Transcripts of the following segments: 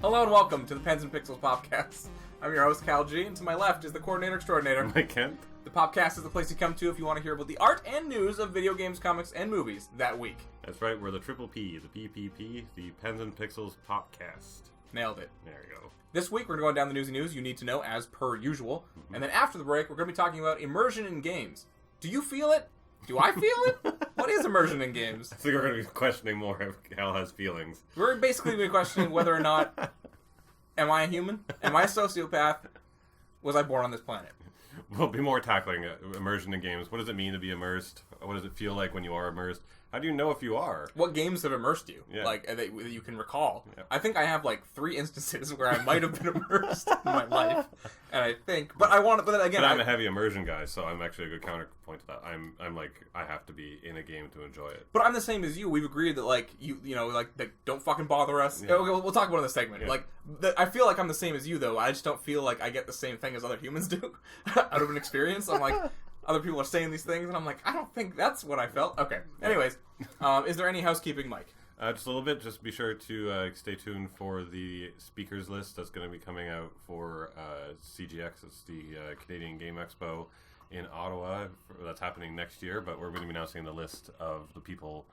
Hello and welcome to the Pens and Pixels Podcast. I'm your host, Cal G, and to my left is the coordinator extraordinaire, Mike Kent. The podcast is the place you come to if you want to hear about the art and news of video games, comics, and movies that week. That's right, we're the Triple P, the PPP, the Pens and Pixels Podcast. Nailed it. There you go. This week we're going down the newsy news you need to know as per usual, and then after the break we're going to be talking about immersion in games. Do you feel it? Do I feel it? What is immersion in games? I think we're going to be questioning more if Cal has feelings. We're basically going to be questioning whether or not, am I a human? Am I a sociopath? Was I born on this planet? We'll be more tackling immersion in games. What does it mean to be immersed? What does it feel like when you are immersed? How do you know if you are? What games have immersed you? Yeah. Like, that you can recall. Yeah. I think I have, 3 instances where I might have been immersed in my life. And I think... But I want to... But then again... But I'm a heavy immersion guy, so I'm actually a good counterpoint to that. I'm like, I have to be in a game to enjoy it. But I'm the same as you. We've agreed that, don't fucking bother us. Yeah. We'll talk about it in this segment. Yeah. I feel like I'm the same as you, though. I just don't feel like I get the same thing as other humans do out of an experience. I'm like... Other people are saying these things, and I'm like, I don't think that's what I felt. Okay. Anyways, is there any housekeeping, Mike? Just a little bit. Just be sure to stay tuned for the speakers list that's going to be coming out for CGX. It's the Canadian Game Expo in Ottawa. That's happening next year, but we're going to be announcing the list of the people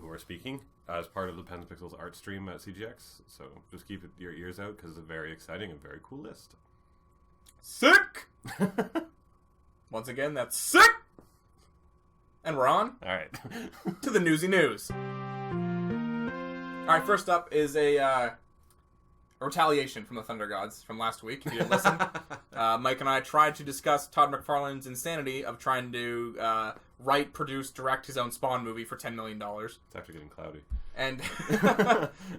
who are speaking as part of the Pens and Pixels art stream at CGX. So just keep your ears out because it's a very exciting and very cool list. Sick! Once again, that's sick! And we're on. All right. To the newsy news. All right, first up is a retaliation from the Thunder Gods from last week. If you didn't listen, Mike and I tried to discuss Todd McFarlane's insanity of trying to write, produce, direct his own Spawn movie for $10 million. It's actually getting cloudy. And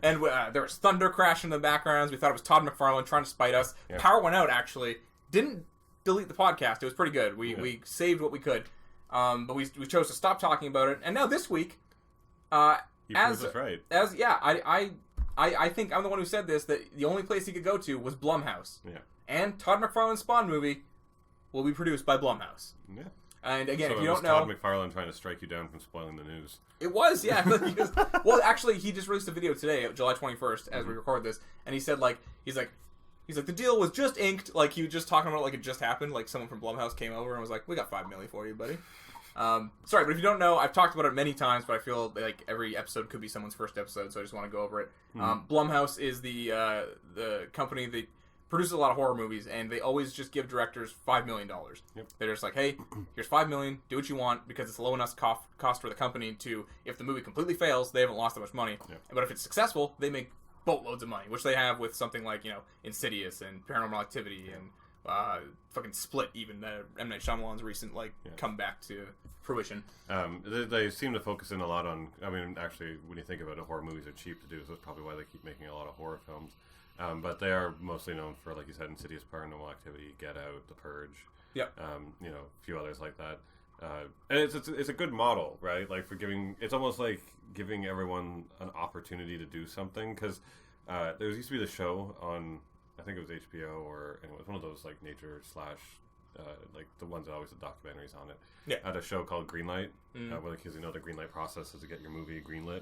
there was thunder crashing in the backgrounds. We thought it was Todd McFarlane trying to spite us. Yeah. Power went out, actually. Didn't delete the podcast. It was pretty good. We saved what we could. But we chose to stop talking about it. And now this week, he proves us right. I think I'm the one who said this, that the only place he could go to was Blumhouse. Yeah. And Todd McFarlane's Spawn movie will be produced by Blumhouse. Yeah. And again, so if you don't know... Todd McFarlane trying to strike you down from spoiling the news. It was, yeah. Well, actually, he just released a video today, July 21st, as we record this, and he said, he's like, the deal was just inked. Like, he was just talking about it like it just happened. Like, someone from Blumhouse came over and was like, we got $5 million for you, buddy. Sorry, but if you don't know, I've talked about it many times, but I feel like every episode could be someone's first episode, so I just want to go over it. Blumhouse is the company that produces a lot of horror movies, and they always just give directors $5 million. Yep. They're just like, hey, here's $5 million, do what you want, because it's low enough cost for the company to, if the movie completely fails, they haven't lost that much money. Yep. But if it's successful, they make boatloads of money, which they have with something like, Insidious and Paranormal Activity and fucking Split, even M. Night Shyamalan's recent comeback to fruition. They seem to focus in a lot on, actually, when you think about it, horror movies are cheap to do, so that's probably why they keep making a lot of horror films. But they are mostly known for, like you said, Insidious, Paranormal Activity, Get Out, The Purge. Yep. A few others like that. And it's a good model, right? Like for it's almost like giving everyone an opportunity to do something, because there used to be the show on, I think it was HBO, or anyway, one of those like nature / like the ones that always have documentaries on it. Yeah. Had a show called Greenlight, where because the greenlight process is to get your movie greenlit.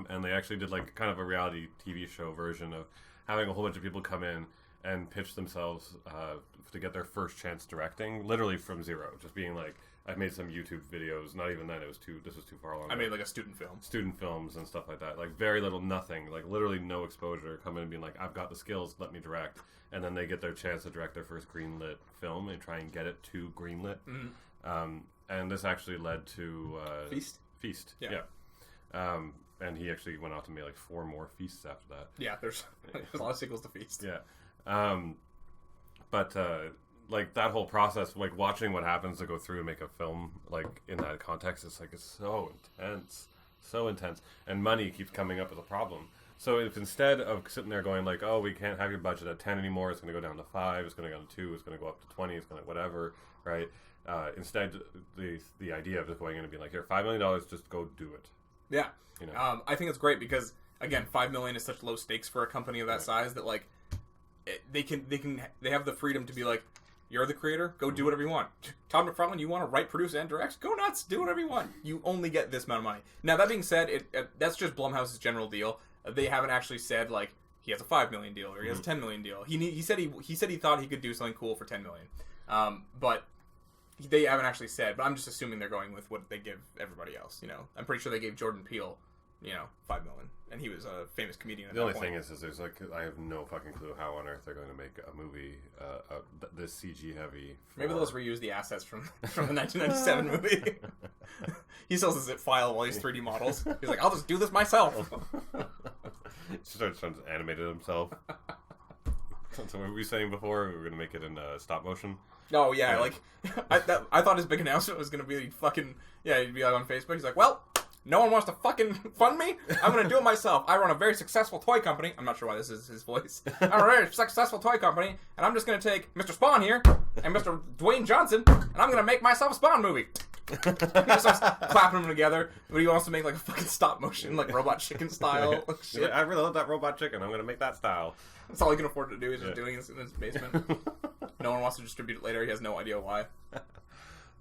And they actually did like kind of a reality TV show version of having a whole bunch of people come in and pitch themselves to get their first chance directing, literally from zero. Just being like, I made some YouTube videos. Not even then. This was too far along. I made like a student film. Student films and stuff like that. Like very little, nothing. Like literally no exposure. Come in and being like, I've got the skills. Let me direct. And then they get their chance to direct their first greenlit film and try and get it to greenlit. Mm-hmm. And this actually led to Feast. Yeah. And he actually went off to make like 4 more Feasts after that. Yeah, there's a lot of sequels to Feast. Yeah. But like that whole process, like watching what happens to go through and make a film, like in that context, it's so intense, and money keeps coming up as a problem. So if instead of sitting there going like, oh, we can't have your budget at 10 anymore, it's going to go down to 5, it's going to go down to 2, it's going to go up to 20, it's going to whatever, right? Instead, the idea of just going in and being like, here, $5 million, just go do it. Yeah. I think it's great because, again, $5 million is such low stakes for a company of that size that like they have the freedom to be like, you're the creator, go do whatever you want. Todd McFarlane, you want to write, produce, and direct? Go nuts, do whatever you want. You only get this amount of money. Now, that being said, that's just Blumhouse's general deal. They haven't actually said, like, he has a $5 million deal or he has a $10 million deal. He said he thought he could do something cool for $10 million, but they haven't actually said. But I'm just assuming they're going with what they give everybody else. You know, I'm pretty sure they gave Jordan Peele, $5 million, and he was a famous comedian. The only thing is there's I have no fucking clue how on earth they're going to make a movie this CG heavy. Maybe they'll just reuse the assets from the 1997 movie. He sells his zip file while he's 3D models. He's like, I'll just do this myself. Starts trying to animate it himself. So what were we saying before? We were going to make it in stop motion. Oh yeah, like I thought his big announcement was going to be he'd be on Facebook. He's like, well, no one wants to fucking fund me. I'm going to do it myself. I run a very successful toy company. I'm not sure why this is his voice. I run a very successful toy company, and I'm just going to take Mr. Spawn here and Mr. Dwayne Johnson, and I'm going to make myself a Spawn movie. He just starts clapping them together, but he wants to make like a fucking stop motion, like Robot Chicken style. Like, shit. I really love that Robot Chicken. I'm going to make that style. That's all he can afford to do. He's just doing it in his basement. No one wants to distribute it later. He has no idea why.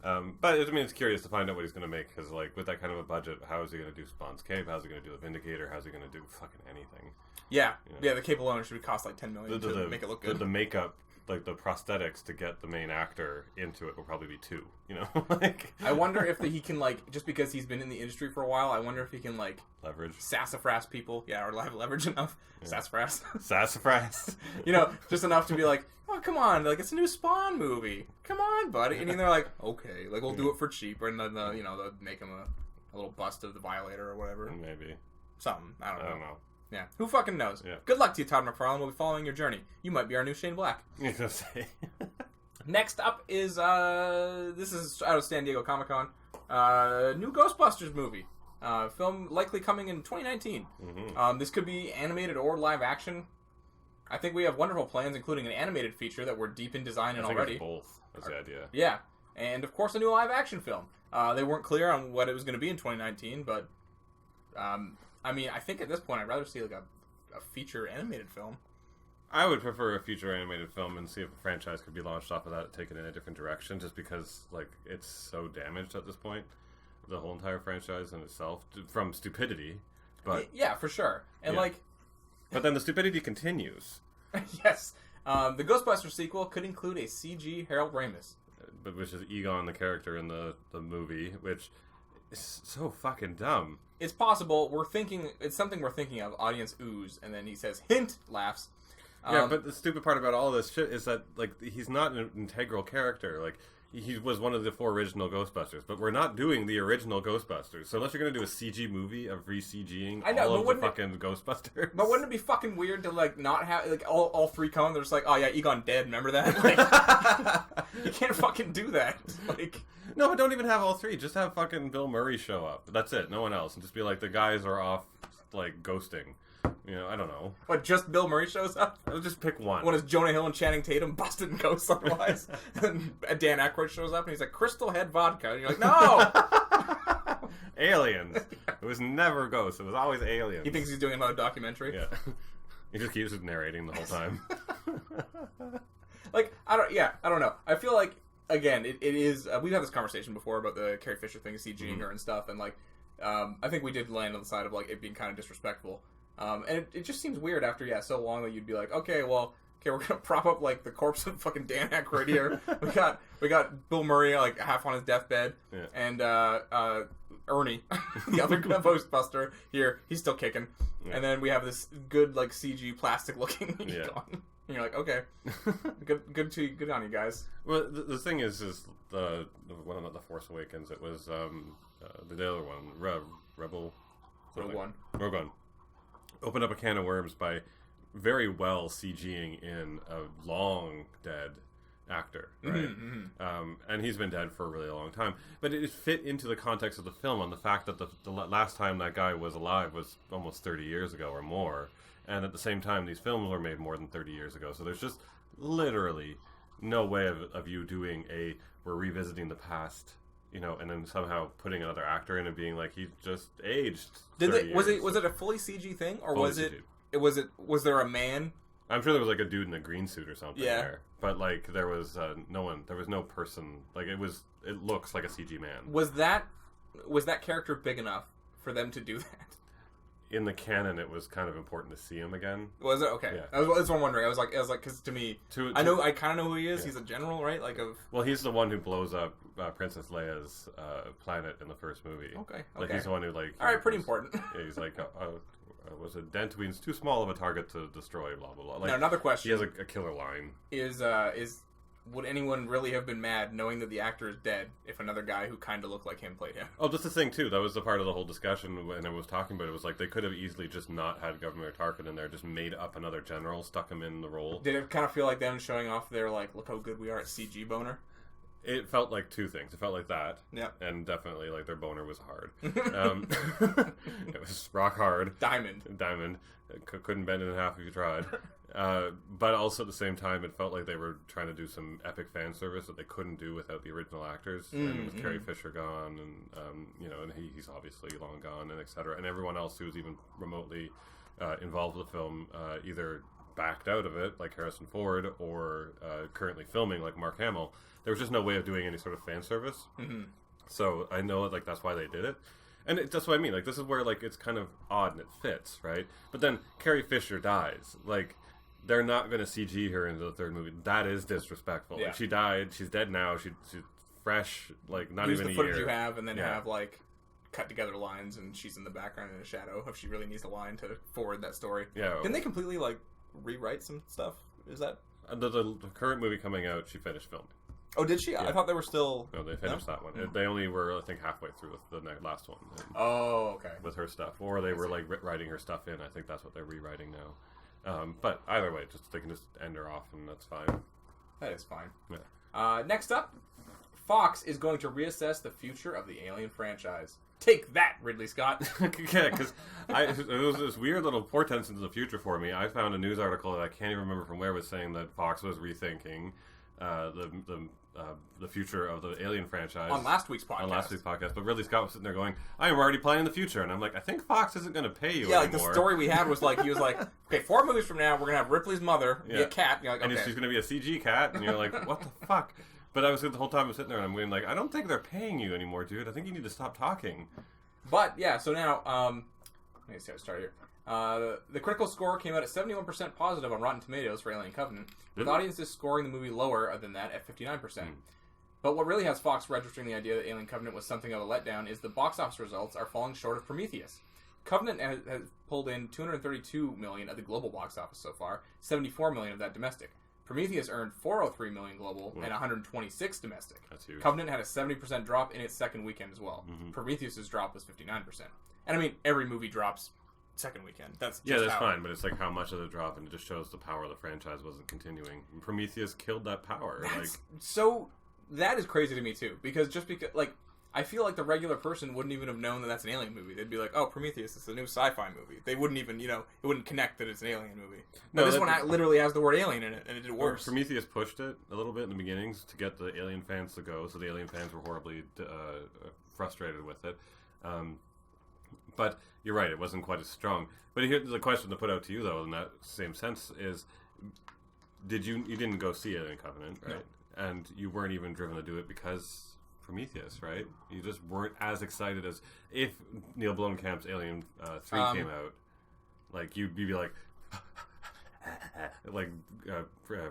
But it's curious to find out what he's going to make, because like with that kind of a budget, how is he going to do Spawn's Cape? How's he going to do the Vindicator? How's he going to do fucking anything? Yeah, the Cape alone should cost like $10 million to make it look good. The makeup, like the prosthetics to get the main actor into it will probably be $2. Like I wonder if he can just because he's been in the industry for a while. I wonder if he can leverage sassafras people, or have leverage enough. Yeah. Sassafras. Just enough to be like, oh come on, it's a new Spawn movie. Come on, buddy. And they're like, okay, we'll do it for cheap, and then they'll make him a little bust of the Violator or whatever. Maybe something. I don't know. Yeah, who fucking knows? Yeah. Good luck to you, Todd McFarlane. We'll be following your journey. You might be our new Shane Black. I was gonna say. Next up is this is out of San Diego Comic-Con. New Ghostbusters movie. Film likely coming in 2019. Mm-hmm. This could be animated or live action. I think we have wonderful plans, including an animated feature that we're deep in design in already. Both. That's the idea. Yeah, and of course a new live action film. They weren't clear on what it was going to be in 2019, but I think at this point I'd rather see a feature animated film. I would prefer a feature animated film and see if a franchise could be launched off of that, taken in a different direction, just because it's so damaged at this point, the whole entire franchise in itself, from stupidity. But yeah, for sure. And but then the stupidity continues. Yes. The Ghostbusters sequel could include a CG Harold Ramis. But which is Egon, the character in the movie, which is so fucking dumb. It's possible. It's something we're thinking of. Audience ooze, and then he says, hint, laughs. Yeah, but the stupid part about all this shit is that he's not an integral character. He was one of the 4 original Ghostbusters, but we're not doing the original Ghostbusters. So unless you're going to do a CG movie of re-CGing all of the fucking Ghostbusters. But wouldn't it be fucking weird to not have all 3 come? They're just like, oh yeah, Egon dead. Remember that? You can't fucking do that. No, but don't even have all 3. Just have fucking Bill Murray show up. That's it. No one else, and just be like, the guys are off ghosting. I don't know. What, just Bill Murray shows up? I'll just pick one. When it's Jonah Hill and Channing Tatum busting ghosts otherwise. And Dan Aykroyd shows up and he's like, Crystal Head Vodka. And you're like, no! Aliens. It was never ghosts. It was always aliens. He thinks he's doing another documentary? Yeah. He just keeps narrating the whole time. I don't know. I feel like, again, it is... we've had this conversation before about the Carrie Fisher thing, CGing her and stuff, and I think we did land on the side of it being kind of disrespectful. And it just seems weird after so long that you'd be like, okay, we're gonna prop up the corpse of fucking Dan Aykroyd here. we got Bill Murray half on his deathbed, and Ernie, the other Ghostbuster here, he's still kicking, and then we have this good CG plastic looking Egon. And you're like, okay, good on you guys. Well, the thing is the one of the Force Awakens. It was the other one, Rogue One. Opened up a can of worms by very well CGing in a long dead actor, right? Mm-hmm. And he's been dead for a really long time. But it fit into the context of the film on the fact that the last time that guy was alive was almost 30 years ago or more. And at the same time, these films were made more than 30 years ago. So there's just literally no way of you doing we're revisiting the past, and then somehow putting another actor in and being like, he's just aged. Was it a fully CG thing, or fully was there a man? I'm sure there was a dude in a green suit or something there, but there was no one. There was no person. It looks like a CG man. Was that character big enough for them to do that? in the canon, it was kind of important to see him again. Was it? Okay. Yeah. That's what I'm wondering. I was like, because to me, I kind of know who he is. Yeah. He's a general, right? Well, he's the one who blows up Princess Leia's planet in the first movie. Okay. Like, he's the one who, like... All right, pretty important. Yeah, he's like, was it Dantooine's too small of a target to destroy, blah, blah, blah. Like, now, another question. He has a killer line. Would anyone really have been mad knowing that the actor is dead if another guy who kind of looked like him played him? Oh, that's the thing, too. That was the part of the whole discussion when I was talking about it. It was like they could have easily just not had Governor Tarkin in there, just made up another general, stuck him in the role. Did it kind of feel like them showing off their, like, look how good we are at CG boner? It felt like two things. It felt like that. Yeah. And definitely, like, their boner was hard. It was rock hard. Diamond. Couldn't bend it in half if you tried. But also at the same time, it felt like they were trying to do some epic fan service that they couldn't do without the original actors. And with Carrie Fisher gone, and and he's obviously long gone, and etc. And everyone else who was even remotely involved with the film either backed out of it, like Harrison Ford, or currently filming, like Mark Hamill. There was just no way of doing any sort of fan service. Mm-hmm. So I know like that's why they did it. And that's what I mean. Like, this is where, like, it's kind of odd and it fits, right? But then Carrie Fisher dies. Like, they're not going to CG her into the third movie. That is disrespectful. Yeah. Like, she died. She's dead now. She's fresh. Like, not Use even a year. Use the footage you have, and then have, like, cut together lines, and she's in the background in a shadow if she really needs a line to forward that story. Yeah. Didn't they completely, like, rewrite some stuff? Is that... The current movie coming out, she finished filming. Oh, did she? Yeah. I thought they were still... No, they finished that one. They only were, I think, halfway through with the last one. Oh, okay. With her stuff. Or they were, like, writing her stuff in. I think that's what they're rewriting now. But either way, they can just end her off, and that's fine. That is fine. Yeah. Next up, Fox is going to reassess the future of the Alien franchise. Take that, Ridley Scott. Yeah, because it was this weird little portents into the future for me. I found a news article that I can't even remember from where was saying that Fox was rethinking the future of the Alien franchise on last week's podcast. But Ridley Scott was sitting there going, "I am already planning the future," and I'm like, "I think Fox isn't going to pay you." Yeah, anymore. like the story we had was like he was like, "Okay, 4 movies from now, we're gonna have Ripley's mother be a cat." And you're like, "Okay." And she's going to be a CG cat, and you're like, "What the fuck?" But I was the whole time I was sitting there and I'm going like, "I don't think they're paying you anymore, dude. I think you need to stop talking." But yeah, so now let me see how to start here. The critical score came out at 71% positive on Rotten Tomatoes for Alien Covenant, with audiences scoring the movie lower than that at 59%. But what really has Fox registering the idea that Alien Covenant was something of a letdown is the box office results are falling short of Prometheus. Covenant has pulled in $232 million at the global box office so far, $74 million of that domestic. Prometheus earned $403 million global and $126 domestic. That's huge. Covenant had a 70% drop in its second weekend as well. Prometheus's drop was 59%. And I mean, every movie drops second weekend. That's fine, but it's like how much of the drop, and it just shows the power of the franchise wasn't continuing. And Prometheus killed that power. So that is crazy to me too, because I feel like the regular person wouldn't even have known that that's an Alien movie. They'd be like, "Oh, Prometheus is a new sci-fi movie." They wouldn't even, it wouldn't connect that it's an Alien movie. No, this one literally has the word alien in it, and it did worse. Prometheus pushed it a little bit in the beginnings to get the Alien fans to go, so the Alien fans were horribly frustrated with it. But you're right, it wasn't quite as strong. But here's the question to put out to you, though, in that same sense, is you didn't go see Alien Covenant, right? No. And you weren't even driven to do it because Prometheus, right? You just weren't as excited as if Neil Blomkamp's Alien 3 came out. Like, you'd be like... like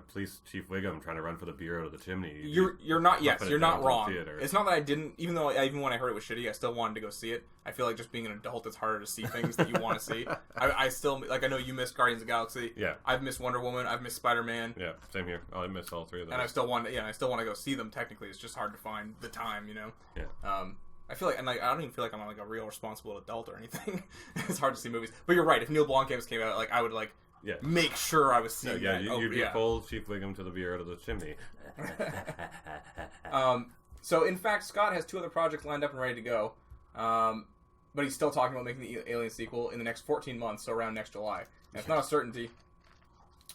police chief Wiggum trying to run for the beer out of the chimney. You're not wrong. It's not that I didn't, even when I heard it was shitty, I still wanted to go see it. I feel like just being an adult, it's harder to see things that you want to see. I still, I know you missed Guardians of the Galaxy. Yeah. I've missed Wonder Woman. I've missed Spider-Man. Yeah, same here. I missed all three of them. And I still want to go see them. Technically, it's just hard to find the time, Yeah. I feel like, and I don't even feel like I'm like a real responsible adult or anything. It's hard to see movies. But you're right. If Neil Blomkamp came out, I would make sure I was seeing that. You'd be full Chief Wiggum to the beer out of the chimney. So, in fact, Scott has 2 other projects lined up and ready to go. But he's still talking about making the Alien sequel in the next 14 months, so around next July. And it's not a certainty.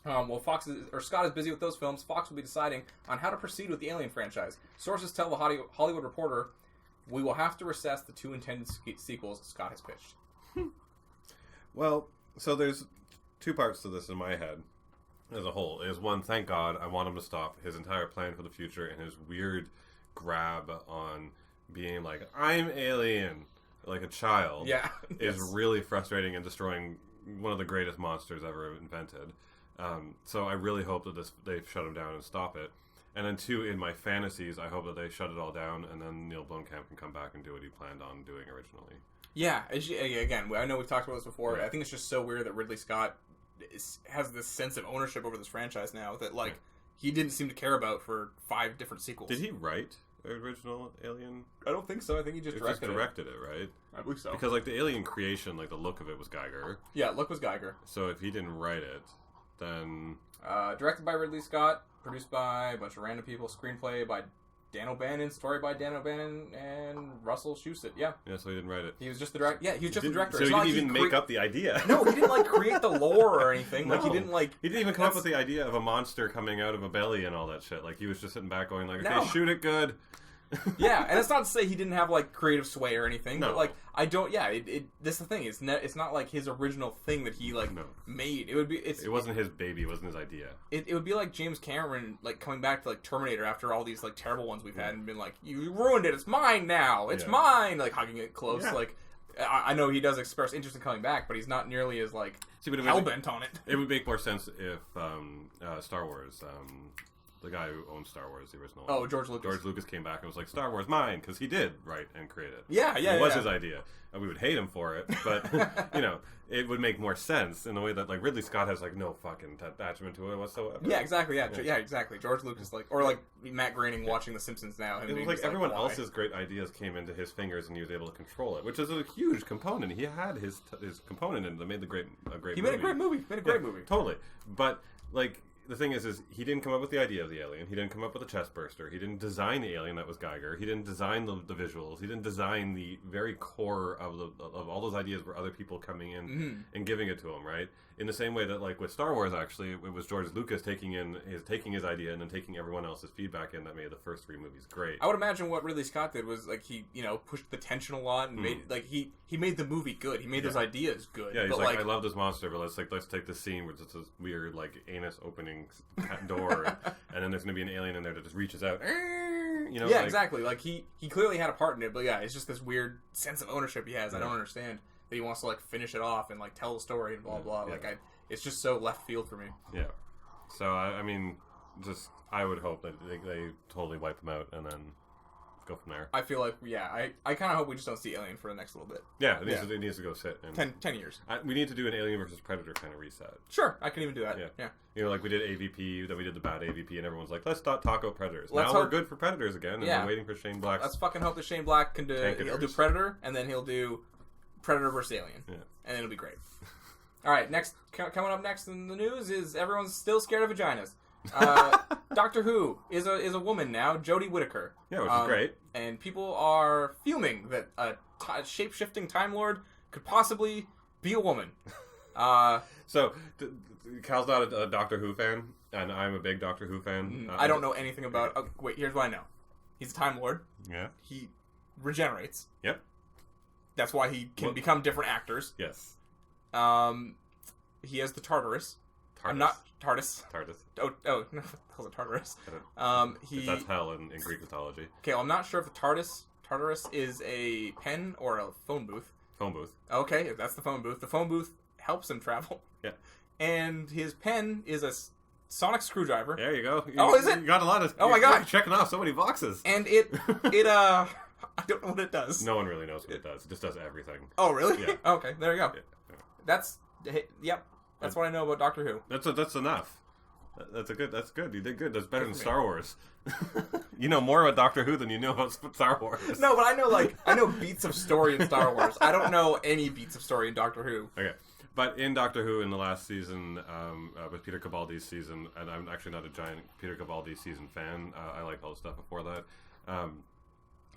While Scott is busy with those films, Fox will be deciding on how to proceed with the Alien franchise. Sources tell the Hollywood Reporter, "We will have to recess the 2 intended sequels Scott has pitched." Well, so there's 2 parts to this in my head as a whole. Is one, thank God, I want him to stop his entire plan for the future and his weird grab on being like, I'm Alien. like a child, is Yes. really frustrating and destroying one of the greatest monsters ever invented. So I really hope that they shut him down and stop it. And then 2, in my fantasies, I hope that they shut it all down, and then Neil Blomkamp can come back and do what he planned on doing originally. Yeah, again, I know we've talked about this before. Yeah. I think it's just so weird that Ridley Scott has this sense of ownership over this franchise now that, like, he didn't seem to care about for 5 different sequels. Did he write the original Alien? I don't think so. I think he just directed it, right? I believe so. Because, like, the Alien creation, like, the look of it was Geiger. Yeah, look was Geiger. So if he didn't write it, then... Directed by Ridley Scott, produced by a bunch of random people, screenplay by Dan O'Bannon, story by Dan O'Bannon, and Russell Shusett. Yeah, so he didn't write it. he was just the director. Yeah, he was just the director. So It's he not didn't like even make up the idea. No, he didn't, like, create the lore or anything. Like, he didn't, like... He didn't even come up with the idea of a monster coming out of a belly and all that shit. Like, he was just sitting back going, like, okay, No. shoot it good. Yeah, and it's not to say he didn't have, like, creative sway or anything, No. but, like, I don't... Yeah, this is the thing. It's not, like, his original thing that he, like, No. made. It would be... It wasn't his baby. It wasn't his idea. It would be like James Cameron, like, coming back to, like, Terminator after all these, like, terrible ones we've had and been like, you ruined it, it's mine now, it's mine, like, hugging it close, like, I know he does express interest in coming back, but he's not nearly as, like, hell-bent on it. It would make more sense if Star Wars, the guy who owns Star Wars, the original. Oh, George Lucas. George Lucas came back and was like, Star Wars mine, because he did write and create it. Yeah. It was his idea. And we would hate him for it, but, you know, it would make more sense in the way that, like, Ridley Scott has, like, no fucking attachment to it whatsoever. Yeah, exactly, yeah, exactly. George Lucas, like, or, like, Matt Groening watching The Simpsons now. It was like everyone else's great ideas came into his fingers and he was able to control it, which is a huge component. He had his component in it that made a great movie. He made a great movie. Totally. But, like, the thing is he didn't come up with the idea of the alien. He didn't come up with a chest burster. He didn't design the alien that was Geiger. He didn't design the visuals. He didn't design the very core of all those ideas were other people coming in and giving it to him, right? In the same way that, like, with Star Wars, actually, it was George Lucas taking his idea and then taking everyone else's feedback in that made the first 3 movies great. I would imagine what Ridley Scott did was, like, he, you know, pushed the tension a lot and made, like, he made the movie good. He made those ideas good. Yeah, he's but, like, I love this monster, but let's take this scene where it's this weird, like, anus opening door, and then there's gonna be an alien in there that just reaches out. You know, yeah, like, exactly. Like, he clearly had a part in it, but yeah, it's just this weird sense of ownership he has. I don't understand that he wants to, like, finish it off and, like, tell the story and blah blah. Yeah. Like, it's just so left field for me. Yeah. So I mean, just I would hope that they totally wipe him out and then go from there. I feel like, I kind of hope we just don't see Alien for the next little bit. Yeah, it needs to go sit. And 10 years. We need to do an Alien versus Predator kind of reset. Sure, I can even do that. Yeah. You know, like we did AVP, then we did the bad AVP, and everyone's like, let's not talk about Predators. Let's now hope... we're good for Predators again, and we're waiting for Shane Black's... Let's fucking hope that Shane Black can do... He'll do Predator, and then he'll do Predator versus Alien. Yeah. And it'll be great. All right, coming up next in the news is everyone's still scared of vaginas. Doctor Who is a woman now, Jodie Whittaker. Yeah, which is great. And people are fuming that a shape-shifting Time Lord could possibly be a woman. So, Cal's not a Doctor Who fan, and I'm a big Doctor Who fan. I don't know anything about... Oh, wait, here's what I know. He's a Time Lord. Yeah. He regenerates. Yep. That's why he can become different actors. Yes. He has the Tartarus. I'm not... TARDIS. Oh, no. That was a Tartarus. That's hell in Greek mythology. Okay, well, I'm not sure if the Tartarus is a pen or a phone booth. Phone booth. Okay, if that's the phone booth. The phone booth helps him travel. Yeah. And his pen is a sonic screwdriver. There you go. Is it? You got a lot of... Oh my god. Checking off so many boxes. And I don't know what it does. No one really knows what it does. It just does everything. Oh, really? Yeah. Okay, there you go. Yeah. Yep. That's what I know about Doctor Who. That's enough. That's good. You did good. That's better than Star Wars. You know more about Doctor Who than you know about Star Wars. No, but I know beats of story in Star Wars. I don't know any beats of story in Doctor Who. Okay. But in Doctor Who, in the last season, with Peter Capaldi's season, and I'm actually not a giant Peter Capaldi season fan. I like all the stuff before that.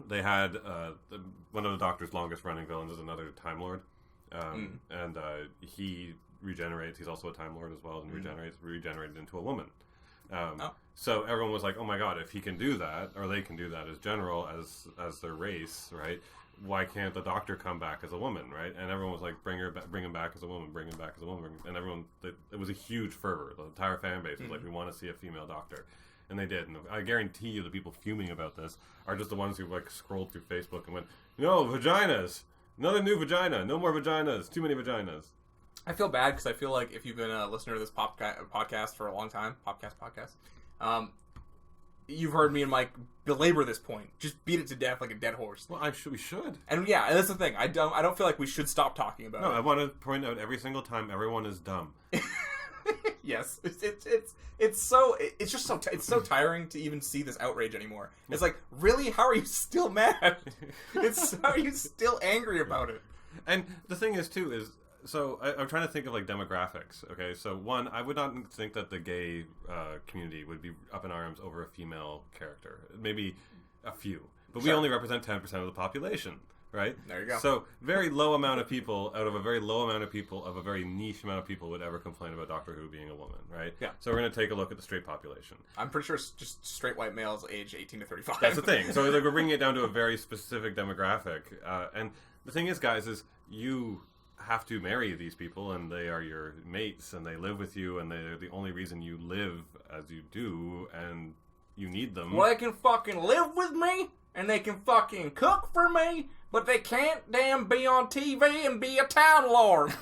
They had one of the Doctor's longest running villains is another Time Lord. And he regenerates. He's also a Time Lord as well, and regenerated into a woman. So everyone was like, "Oh my god, if he can do that, or they can do that as general as their race, right? Why can't the Doctor come back as a woman, right?" And everyone was like, "Bring him back as a woman, bring him back as a woman." And everyone, it was a huge fervor. The entire fan base was like, "We want to see a female Doctor." And they did. And I guarantee you the people fuming about this are just the ones who like scrolled through Facebook and went, "No, vaginas." Another new vagina. No more vaginas. Too many vaginas. I feel bad because I feel like if you've been a listener to this podcast for a long time, you've heard me and Mike belabor this point. Just beat it to death like a dead horse. Well, we should. And yeah, and that's the thing. I don't feel like we should stop talking about it. No, I want to point out every single time everyone is dumb. Yes, it's so tiring to even see this outrage anymore. It's like, really, how are you still mad? How are you still angry about it? And the thing is too is, so I'm trying to think of like demographics. Okay, so one, I would not think that the gay community would be up in arms over a female character. Maybe a few, but we only represent 10% of the population. Right? There you go. So, very low amount of people, out of a very low amount of people, of a very niche amount of people, would ever complain about Doctor Who being a woman, right? Yeah. So, we're going to take a look at the straight population. I'm pretty sure it's just straight white males aged 18 to 35. That's the thing. So, like, we're bringing it down to a very specific demographic. And the thing is, guys, is you have to marry these people, and they are your mates, and they live with you, and they're the only reason you live as you do, and you need them. Well, they can fucking live with me, and they can fucking cook for me, but they can't damn be on TV and be a town lord.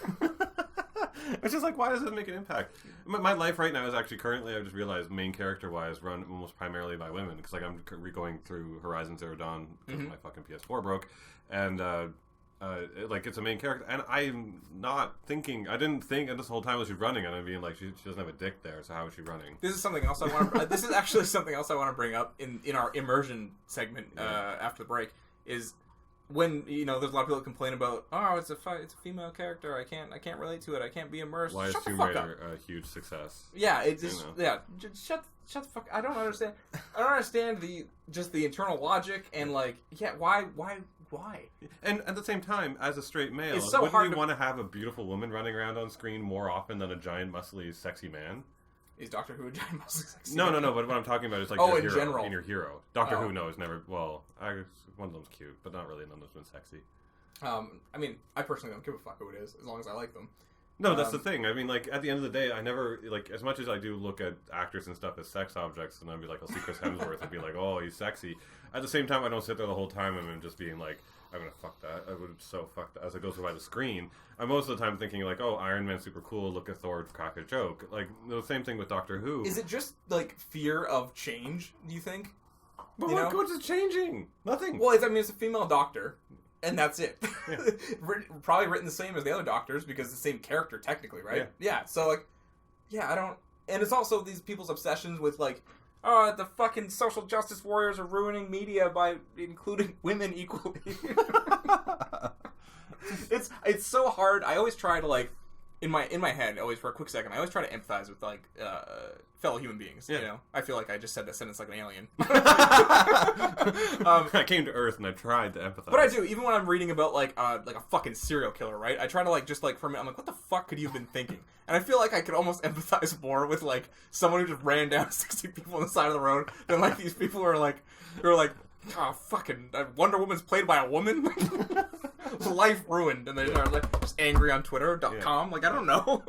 It's just like, why does it make an impact? My life right now is actually currently, I've just realized, main character-wise, run almost primarily by women. Because like I'm going through Horizon Zero Dawn because my fucking PS4 broke. And like it's a main character. And I'm not thinking, I didn't think, and this whole time as she's running, and I'm being like, she doesn't have a dick there, so how is she running? This is something else I want to, this is actually something else I want to bring up in our Immersion segment after the break, is when, you know, there's a lot of people that complain about, oh, it's a female character, I can't relate to it, I can't be immersed. Why is Shut the Tomb fuck up. Raider a huge success? Yeah, it's just, just shut the fuck. I don't understand. I don't understand the internal logic and like, yeah, why? And at the same time, as a straight male, it's so wouldn't you want to have a beautiful woman running around on screen more often than a giant, muscly, sexy man? Is Doctor Who a giant muscly sexy? No, but what I'm talking about is like your hero, general. In your hero. Doctor Who, no, is never. Well, one of them's cute, but not really. None of them's been sexy. I mean, I personally don't give a fuck who it is, as long as I like them. No, that's the thing. I mean, like, at the end of the day, I never, like, as much as I do look at actors and stuff as sex objects, and I'd be like, I'll see Chris Hemsworth and be like, oh, he's sexy. At the same time, I don't sit there the whole time and I'm just being like, I'm gonna fuck that. I would so fuck that as it goes by the screen. I'm most of the time thinking like, oh, Iron Man's super cool. Look at Thor crack a joke. Like the same thing with Doctor Who. Is it just like fear of change? Do you think? But what good is changing? Nothing. Well, it's a female doctor, and that's it. Yeah. Probably written the same as the other doctors because it's the same character technically, right? Yeah. So like, I don't. And it's also these people's obsessions with like, oh, the fucking social justice warriors are ruining media by including women equally. It's so hard. I always try to like, in my head, always for a quick second, I always try to empathize with like fellow human beings. Yeah. You know, I feel like I just said that sentence like an alien. I came to Earth and I tried to empathize. But I do, even when I'm reading about like a fucking serial killer, right? I try to like just like for a minute, I'm like, what the fuck could you have been thinking? And I feel like I could almost empathize more with like someone who just ran down 60 people on the side of the road than like these people who are like, oh fucking Wonder Woman's played by a woman. Life ruined, and they are like just angry on Twitter.com. Like I don't know.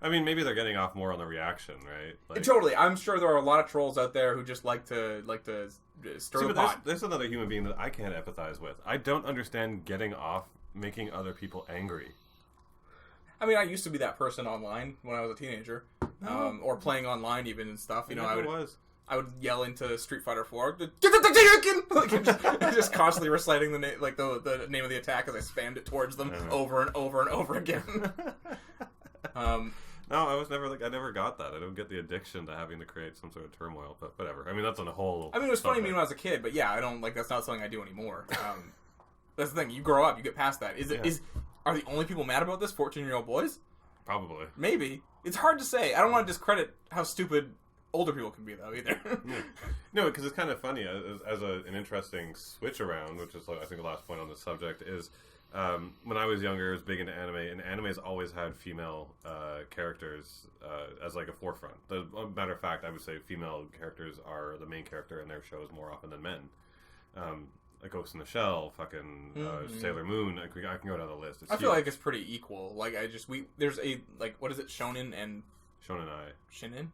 I mean, maybe they're getting off more on the reaction, right? Like, totally. I'm sure there are a lot of trolls out there who just like to stir the pot. There's another human being that I can't empathize with. I don't understand getting off making other people angry. I mean, I used to be that person online when I was a teenager, or playing online even and stuff. You know, I would yell into Street Fighter 4, like, just constantly reciting the name, like the name of the attack as I spammed it towards them over and over and over again. No, I was never I never got that. I don't get the addiction to having to create some sort of turmoil, but whatever. I mean, that's on a whole. I mean, it was funny when I was a kid, but yeah, I don't that's not something I do anymore. That's the thing. You grow up, you get past that. Are the only people mad about this 14-year-old boys? Probably. Maybe. It's hard to say. I don't want to discredit how stupid older people can be, though, either. Yeah. No, because it's kind of funny as an interesting switch around, which is I think the last point on this subject is. When I was younger, I was big into anime, and anime's always had female characters as like a forefront. As a matter of fact, I would say female characters are the main character in their shows more often than men. Like Ghost in the Shell, fucking Sailor Moon. I can go down the list. I feel like it's pretty equal. Like there's a what is it? Shonen and Shonen Ai. Shinin?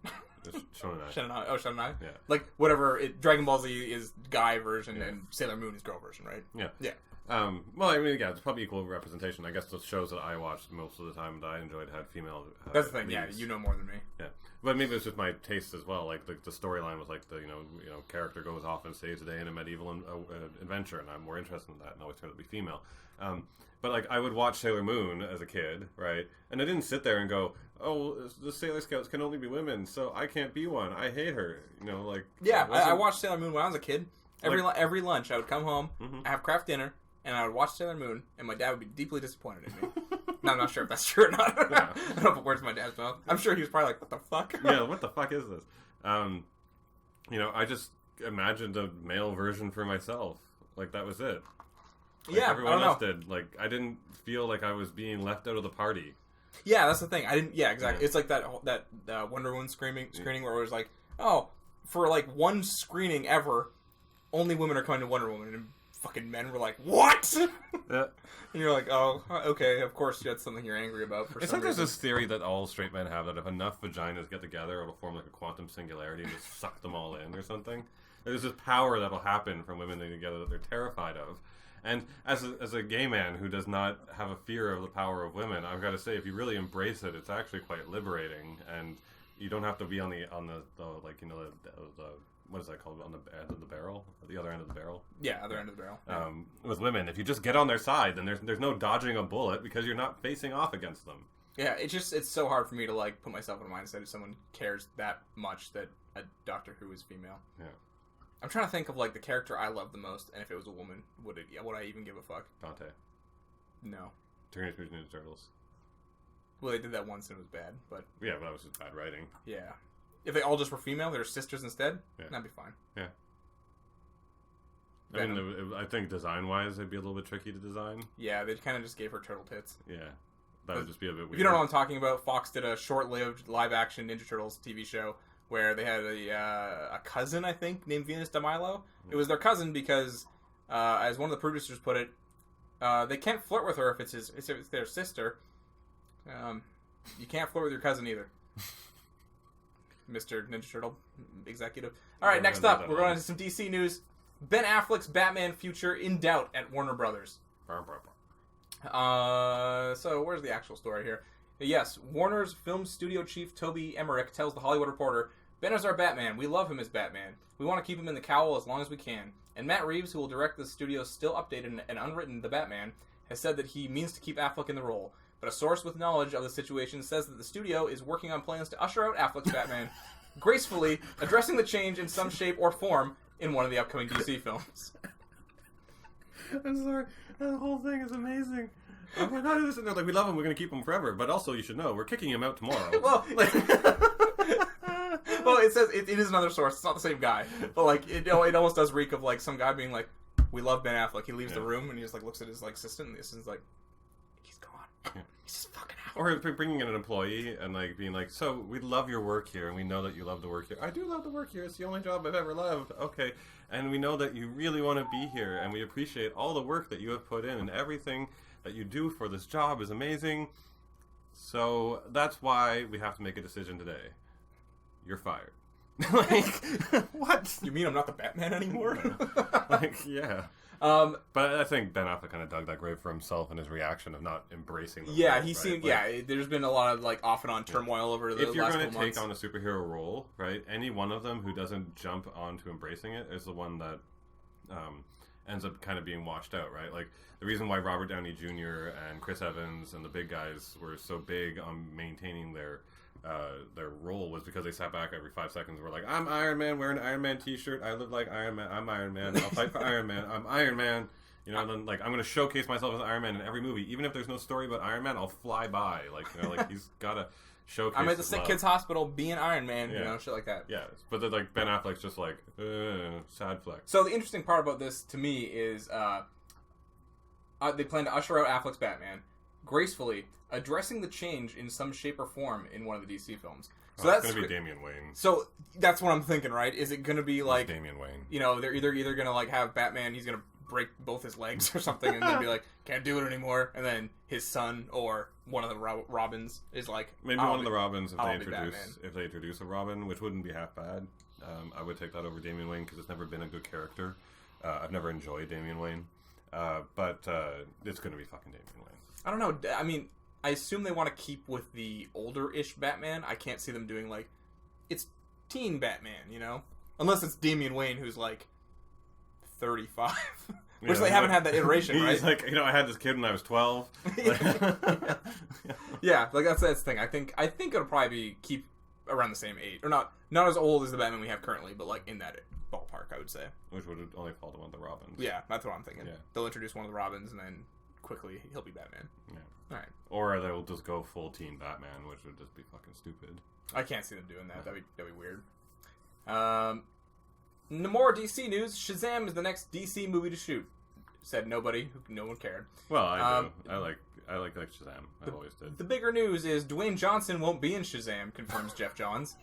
Shonen Ai. Shonen Ai. Oh, Shonen Ai. Yeah. Like whatever. Dragon Ball Z is guy version and Sailor Moon is girl version, right? Yeah. Yeah. Well, I mean, yeah, it's probably equal representation. I guess the shows that I watched most of the time that I enjoyed had female. That's the thing. leads. Yeah, you know more than me. Yeah, but maybe it's just my taste as well. Like the storyline was like the character goes off and saves the day in a medieval adventure, and I'm more interested in that, and always turned out to be female. But like I would watch Sailor Moon as a kid, right? And I didn't sit there and go, "Oh, the Sailor Scouts can only be women, so I can't be one. I hate her." Like yeah, I watched Sailor Moon when I was a kid. Every lunch, I would come home, I have craft dinner, and I would watch Sailor Moon, and my dad would be deeply disappointed in me. Now, I'm not sure if that's true or not. Yeah. I don't know if it works in my dad's mouth. I'm sure he was probably like, "What the fuck?" Yeah, what the fuck is this? I just imagined a male version for myself. Like that was it. Like, yeah, everyone else did. Like I didn't feel like I was being left out of the party. Yeah, that's the thing. I didn't. Yeah, exactly. Yeah. It's like that Wonder Woman screening where it was like, oh, for like one screening ever, only women are coming to Wonder Woman, and fucking men were like, what? Yeah. And you're like, oh, okay, of course that's something you're angry about. It's like there's this theory that all straight men have that if enough vaginas get together, it'll form like a quantum singularity and just suck them all in or something. There's this power that'll happen from women together that they're terrified of. And as a gay man who does not have a fear of the power of women, I've got to say, if you really embrace it, it's actually quite liberating, and you don't have to be on the what is that called, on the end of the barrel, the other end of the barrel. Yeah, other end of the barrel. With women, if you just get on their side, then there's no dodging a bullet because you're not facing off against them. Yeah, it's so hard for me to like put myself in the mindset if someone cares that much that a Doctor Who is female. Yeah. I'm trying to think of like the character I love the most, and if it was a woman, would I even give a fuck? Dante. No. Teenage Mutant Ninja Turtles. Well, they did that once and it was bad, but yeah, but that was just bad writing. Yeah. If they all just were female, they were sisters instead, that'd be fine. Yeah. Venom. I mean, I think design-wise, it'd be a little bit tricky to design. Yeah, they kind of just gave her turtle tits. Yeah. That would just be a bit weird. If you don't know what I'm talking about, Fox did a short-lived live-action Ninja Turtles TV show where they had a cousin, I think, named Venus de Milo. It was their cousin because, as one of the producers put it, they can't flirt with her if it's their sister. You can't flirt with your cousin either. Mr. Ninja Turtle executive. All right, next up, we're going into some DC news. Ben Affleck's Batman future in doubt at Warner Brothers. So where's the actual story here? Yes, Warner's film studio chief Toby Emmerich tells The Hollywood Reporter, "Ben is our Batman. We love him as Batman. We want to keep him in the cowl as long as we can." And Matt Reeves, who will direct the studio's still updated and unwritten The Batman, has said that he means to keep Affleck in the role. But a source with knowledge of the situation says that the studio is working on plans to usher out Affleck's Batman, gracefully addressing the change in some shape or form in one of the upcoming DC films. I'm sorry. That whole thing is amazing. Oh my god, they're like, we love him, we're going to keep him forever. But also, you should know, we're kicking him out tomorrow. Well, it says, it is another source, it's not the same guy. But, like, it almost does reek of, like, some guy being like, we love Ben Affleck. He leaves the room, and he just, like, looks at his, like, assistant, and the assistant's like, he's gone. Yeah. He's just fucking out. Or bringing in an employee and, like, being like, so, we love your work here, and we know that you love the work here. I do love the work here. It's the only job I've ever loved. Okay. And we know that you really want to be here, and we appreciate all the work that you have put in, and everything that you do for this job is amazing. So that's why we have to make a decision today. You're fired. Like, what? You mean I'm not the Batman anymore? Like, yeah. But I think Ben Affleck kind of dug that grave for himself in his reaction of not embracing the yeah, role, he right? seemed. Like, There's been a lot of like off and on turmoil over the last couple months. If you're going to take on a superhero role, right? Any one of them who doesn't jump onto embracing it is the one that ends up kind of being washed out, right? Like the reason why Robert Downey Jr. and Chris Evans and the big guys were so big on maintaining their role was because they sat back every 5 seconds and were like, I'm Iron Man, wear an Iron Man t-shirt, I live like Iron Man, I'm Iron Man, I'll fight for Iron Man, I'm Iron Man, you know, and then like I'm going to showcase myself as Iron Man in every movie, even if there's no story about Iron Man, I'll fly by, like, you know, like he's got to showcase I'm at the sick kids hospital being Iron Man, you know, shit like that. Yeah, but then like Ben Affleck's just like, sad flex. So the interesting part about this to me is they plan to usher out Affleck's Batman gracefully, addressing the change in some shape or form in one of the DC films. So that's going to be Damian Wayne. So that's what I'm thinking, right? Is it going to be like Damian Wayne? You know, they're either going to like have Batman, he's going to break both his legs or something, and then be like, can't do it anymore. And then his son or one of the Robins is like, maybe one of the Robins if they introduce a Robin, which wouldn't be half bad. I would take that over Damian Wayne because it's never been a good character. I've never enjoyed Damian Wayne. But it's going to be fucking Damian Wayne. I don't know. I mean, I assume they want to keep with the older-ish Batman. I can't see them doing, like, it's teen Batman, you know? Unless it's Damian Wayne, who's, like, 35. Which they haven't had that iteration, right? He's like, I had this kid when I was 12. Yeah, like, that's the thing. I think it'll probably keep around the same age. Or not as old as the Batman we have currently, but, like, in that ballpark, I would say. Which would only fall to one of the Robins. Yeah, that's what I'm thinking. Yeah. They'll introduce one of the Robins, and then quickly he'll be Batman. Yeah. Alright. Or they'll just go full teen Batman, which would just be fucking stupid. I can't see them doing that. That'd be weird. No more DC news. Shazam is the next DC movie to shoot. Said nobody. No one cared. Well, I do. I like Shazam. I always did. The bigger news is Dwayne Johnson won't be in Shazam, confirms Jeff Johns.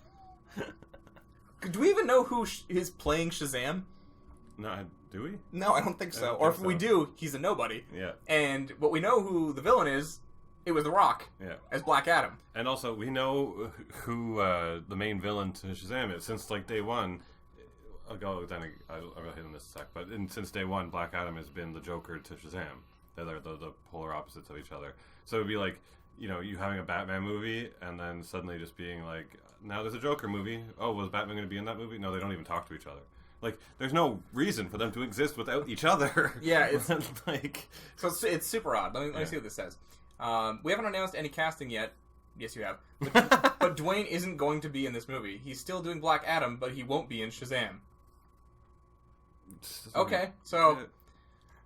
Do we even know who is playing Shazam? No, do we? No, I don't think so. Or if we do, he's a nobody. Yeah. But we know who the villain is. It was The Rock. Yeah. As Black Adam. And also, we know who the main villain to Shazam is since like day one. I'll hit on this a sec. But since day one, Black Adam has been the Joker to Shazam. They're the polar opposites of each other. So it'd be like, you having a Batman movie and then suddenly just being like, now there's a Joker movie. Oh, was Batman going to be in that movie? No, they don't even talk to each other. Like, there's no reason for them to exist without each other. Yeah, it's like... So it's super odd. Let me see what this says. We haven't announced any casting yet. Yes, you have. But Dwayne isn't going to be in this movie. He's still doing Black Adam, but he won't be in Shazam. Okay, so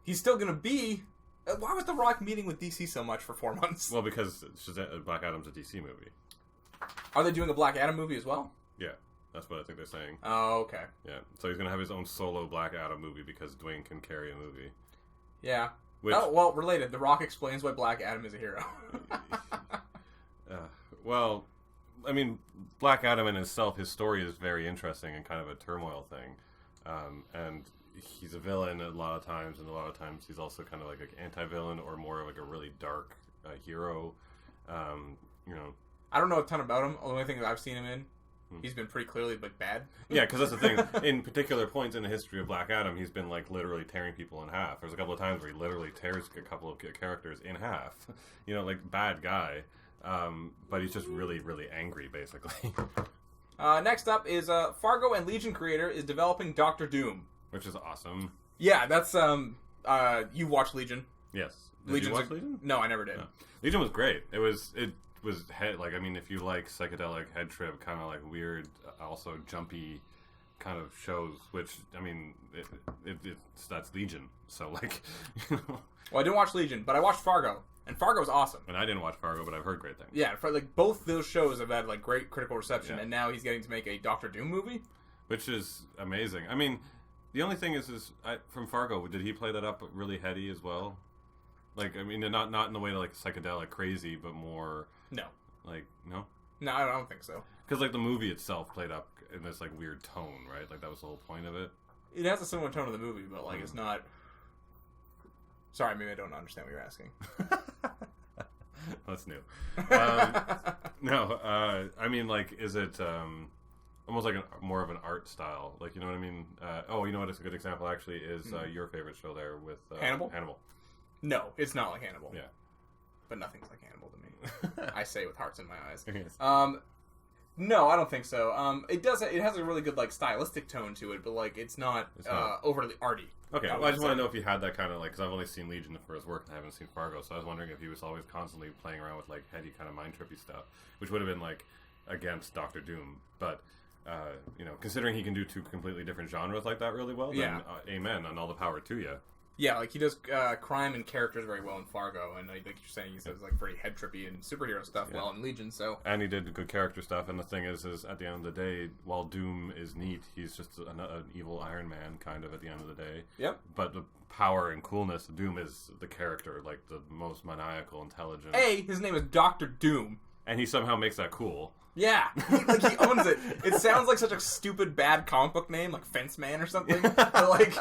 he's still going to be... Why was The Rock meeting with DC so much for 4 months? Well, because Black Adam's a DC movie. Are they doing a Black Adam movie as well? Yeah, that's what I think they're saying. Oh, okay. Yeah, so he's going to have his own solo Black Adam movie because Dwayne can carry a movie. Yeah. Well, related. The Rock explains why Black Adam is a hero. Well, I mean, Black Adam in itself, his story is very interesting and kind of a turmoil thing. And he's a villain a lot of times, and a lot of times he's also kind of like an anti-villain or more like a really dark hero. I don't know a ton about him. The only thing that I've seen him in, he's been pretty clearly like bad. Yeah, because that's the thing. In particular points in the history of Black Adam, he's been like literally tearing people in half. There's a couple of times where he literally tears a couple of characters in half. Like bad guy. But he's just really, really angry, basically. Next up is Fargo and Legion creator is developing Doctor Doom, which is awesome. Yeah, that's you watched Legion? Yes. Did you watch Legion? No, I never did. No. Legion was great. It was if you like psychedelic head trip, kind of like weird, also jumpy kind of shows. Which that's Legion. So like, Well, I didn't watch Legion, but I watched Fargo. And Fargo's awesome. And I didn't watch Fargo, but I've heard great things. Yeah, for like both those shows have had like great critical reception, and now he's getting to make a Doctor Doom movie, which is amazing. I mean, the only thing is from Fargo, did he play that up really heady as well? Like, I mean, not in the way to like psychedelic crazy, but more. No. Like no. No, I don't think so. Because like the movie itself played up in this like weird tone, right? Like that was the whole point of it. It has a similar tone to the movie, but like it's not. Sorry, maybe I don't understand what you're asking. That's new. No, I mean, like, is it almost like more of an art style? Like, you know what I mean? You know what? It's a good example, actually, is your favorite show there with Hannibal? Hannibal. No, it's not like Hannibal. Yeah. But nothing's like Hannibal to me. I say with hearts in my eyes. Yes. No, I don't think so. It has a really good, like, stylistic tone to it, but, like, it's not overly arty. Okay, well, I just want to know if he had that kind of, like, because I've only seen Legion for his work and I haven't seen Fargo, so I was wondering if he was always constantly playing around with, like, heady kind of mind-trippy stuff, which would have been, like, against Doctor Doom, but, considering he can do two completely different genres like that really well, then amen, and all the power to you. Yeah, like, he does crime and characters very well in Fargo, and like you're saying, he does, like, very head-trippy and superhero stuff well in Legion, so... And he did good character stuff, and the thing is at the end of the day, while Doom is neat, he's just an evil Iron Man, kind of, at the end of the day. Yep. But the power and coolness of Doom is the character, like, the most maniacal, intelligent... His name is Dr. Doom. And he somehow makes that cool. Yeah, he owns it. It sounds like such a stupid, bad comic book name, like Fence Man or something. But like,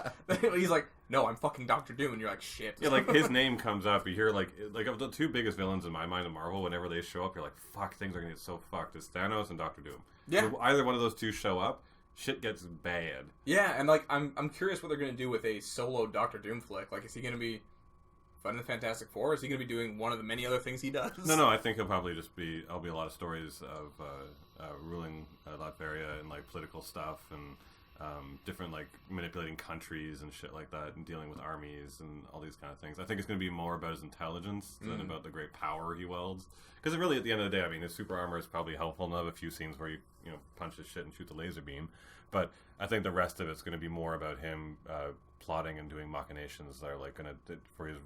he's like, no, I'm fucking Doctor Doom, and you're like, shit. Yeah, like his name comes up. You hear like of the two biggest villains in my mind in Marvel. Whenever they show up, you're like, fuck, things are gonna get so fucked. It's Thanos and Doctor Doom. Yeah. So either one of those two show up, shit gets bad. Yeah, and like I'm curious what they're gonna do with a solo Doctor Doom flick. Like, is he gonna be fighting the Fantastic Four? Or is he gonna be doing one of the many other things he does? No, I think he'll probably just be. There'll be a lot of stories of ruling Latveria and like political stuff and different like manipulating countries and shit like that, and dealing with armies and all these kind of things. I think it's going to be more about his intelligence than about the great power he wields. Because really, at the end of the day, I mean, his super armor is probably helpful enough. A few scenes where you punch his shit and shoot the laser beam, but I think the rest of it's going to be more about him plotting and doing machinations that are like going to for his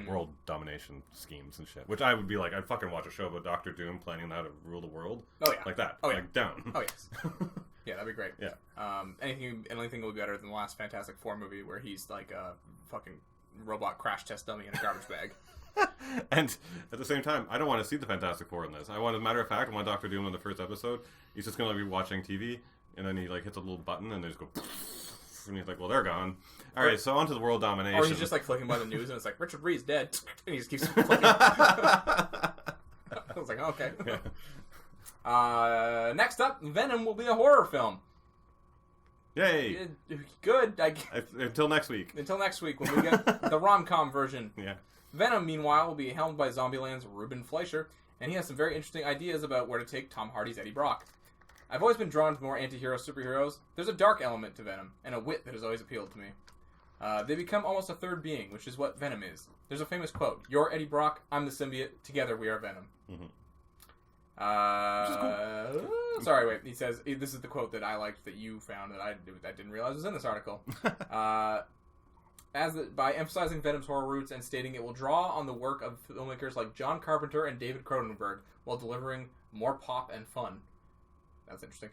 world domination schemes and shit. Which I would be like, I'd fucking watch a show about Doctor Doom planning how to rule the world. Oh yeah, like that. Oh yeah, like down. Oh yes. Yeah, that'd be great. Yeah. Anything would be better than the last Fantastic Four movie where he's like a fucking robot crash test dummy in a garbage bag. And at the same time, I don't want to see the Fantastic Four in this. I want, as a matter of fact, I want Doctor Doom in the first episode. He's just going to be watching TV, and then he like hits a little button, and they just go, and he's like, well, they're gone. All right, so on to the world domination. Or he's just like flicking by the news, and it's like, Richard Reed's dead, and he just keeps flicking. I was like, okay. Yeah. Next up, Venom will be a horror film. Yay! Good. Until next week. Until next week when we get the rom-com version. Yeah. Venom, meanwhile, will be helmed by Zombieland's Ruben Fleischer, and he has some very interesting ideas about where to take Tom Hardy's Eddie Brock. I've always been drawn to more anti-hero superheroes. There's a dark element to Venom, and a wit that has always appealed to me. They become almost a third being, which is what Venom is. There's a famous quote, "You're Eddie Brock, I'm the symbiote, together we are Venom." Mm-hmm. Cool. Sorry, wait. He says, this is the quote that I liked that you found that I didn't realize was in this article. By emphasizing Venom's horror roots and stating it will draw on the work of filmmakers like John Carpenter and David Cronenberg while delivering more pop and fun. That's interesting.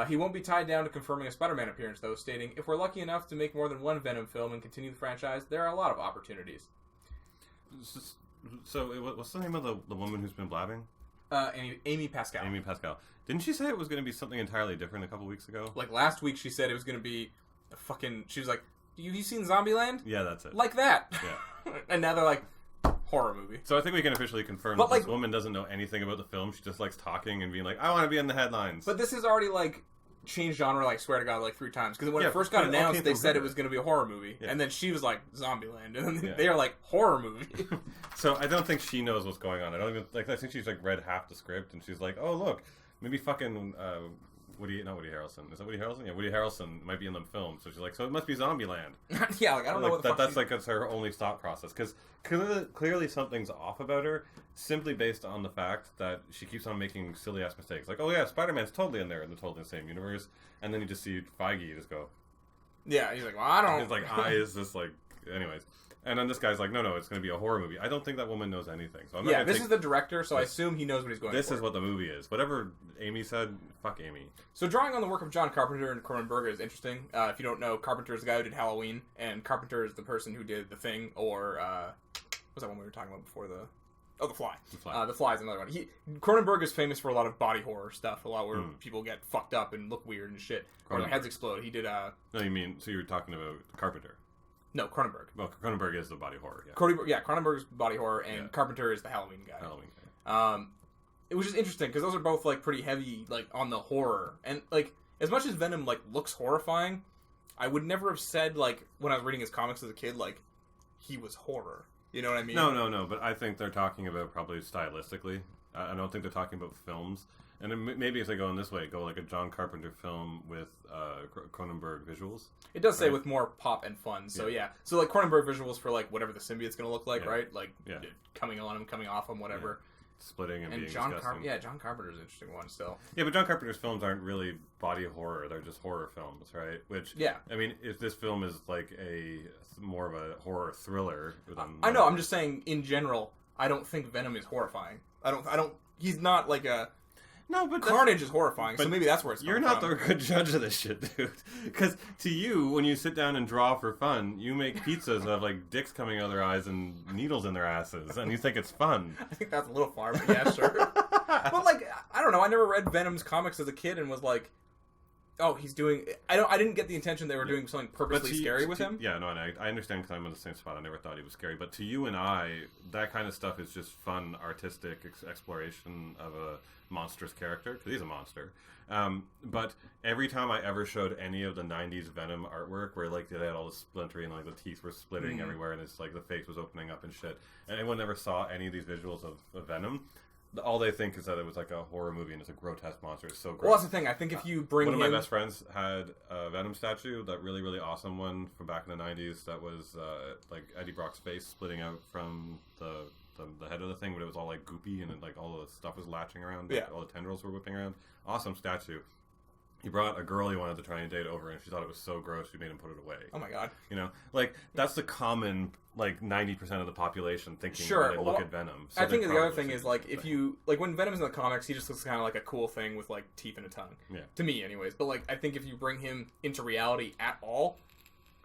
He won't be tied down to confirming a Spider-Man appearance, though, stating, if we're lucky enough to make more than one Venom film and continue the franchise, there are a lot of opportunities. So, what's the name of the woman who's been blabbing? Amy Pascal. Amy Pascal. Didn't she say it was going to be something entirely different a couple weeks ago? Like, last week she said it was going to be a fucking... She was like, have you seen Zombieland? Yeah, that's it. Like that. Yeah. And now they're like, horror movie. So I think we can officially confirm that this woman doesn't know anything about the film. She just likes talking and being like, I want to be in the headlines. But this is already, like, changed genre, like, swear to God, like 3 times. Because when it first got announced, they said it was going to be a horror movie. Yeah. And then she was like, Zombieland. And then they are like, horror movie. So I don't think she knows what's going on. I think she's, like, read half the script and she's like, oh, look, maybe fucking... not Woody Harrelson. Is that Woody Harrelson? Yeah, Woody Harrelson might be in the film. So she's like, so it must be Zombieland. Yeah, like, I don't know what the fuck that's her only thought process. Because clearly something's off about her, simply based on the fact that she keeps on making silly-ass mistakes. Like, oh yeah, Spider-Man's totally in there in the totally same universe. And then you just see Feige just go... Yeah, he's like, well, I don't... His, like, eyes just, like... Anyways. And then this guy's like, no, it's going to be a horror movie. I don't think that woman knows anything. So I'm not this is the director, so I assume he knows what he's going for. This is what the movie is. Whatever Amy said, fuck Amy. So drawing on the work of John Carpenter and Cronenberg is interesting. If you don't know, Carpenter is the guy who did Halloween, and Carpenter is the person who did The Thing, or, what's that one we were talking about before The Fly. The Fly. The Fly is another one. Cronenberg is famous for a lot of body horror stuff, a lot where people get fucked up and look weird and shit, or their heads explode. He did, No, you mean, so you were talking about Carpenter. No, Cronenberg. Well, Cronenberg is the body horror, yeah. Cronenberg's body horror, and Carpenter is the Halloween guy. It was just interesting, because those are both, like, pretty heavy, like, on the horror. And, like, as much as Venom, like, looks horrifying, I would never have said, like, when I was reading his comics as a kid, like, he was horror. You know what I mean? No, but I think they're talking about probably stylistically. I don't think they're talking about films. And then maybe if they go in this way, go like a John Carpenter film with Cronenberg visuals. It does say with more pop and fun. So yeah. So like Cronenberg visuals for like whatever the symbiote's going to look like, right? Like coming on him, coming off him, whatever. Yeah. Splitting and being John disgusting. John Carpenter's an interesting one still. Yeah, but John Carpenter's films aren't really body horror. They're just horror films, right? Which, I mean, if this film is like more of a horror thriller. I know, I'm just saying in general, I don't think Venom is horrifying. He's not like a... No, but Carnage is horrifying, so maybe that's where it's You're not the good judge of this shit, dude. Because to you, when you sit down and draw for fun, you make pizzas of like dicks coming out of their eyes and needles in their asses, and you think it's fun. I think that's a little far, but yeah, sure. But like, I don't know. I never read Venom's comics as a kid and was like, Oh, he's doing... I didn't get the intention they were doing something purposely scary with him. Yeah, no, and I understand because I'm in the same spot. I never thought he was scary. But to you and I, that kind of stuff is just fun, artistic exploration of a monstrous character, because he's a monster. But every time I ever showed any of the 90s Venom artwork, where like they had all the splintery and like the teeth were splitting everywhere and it's like the face was opening up and shit, and anyone never saw any of these visuals of Venom, all they think is that it was like a horror movie and it's a grotesque monster. It's so gross. Well, that's the thing. I think if you bring one of my best friends had a Venom statue, that really, really awesome one from back in the 90s that was like Eddie Brock's face splitting out from the head of the thing, but it was all like goopy and like all the stuff was latching around. Like, all the tendrils were whipping around. Awesome statue. He brought a girl he wanted to try and date over, and she thought it was so gross, she made him put it away. Oh my god! You know, like that's the common, like 90% of the population thinking when they look at Venom. So I think the other thing is like if you like when Venom's in the comics, he just looks kind of like a cool thing with like teeth and a tongue. Yeah. To me, anyways. But like I think if you bring him into reality at all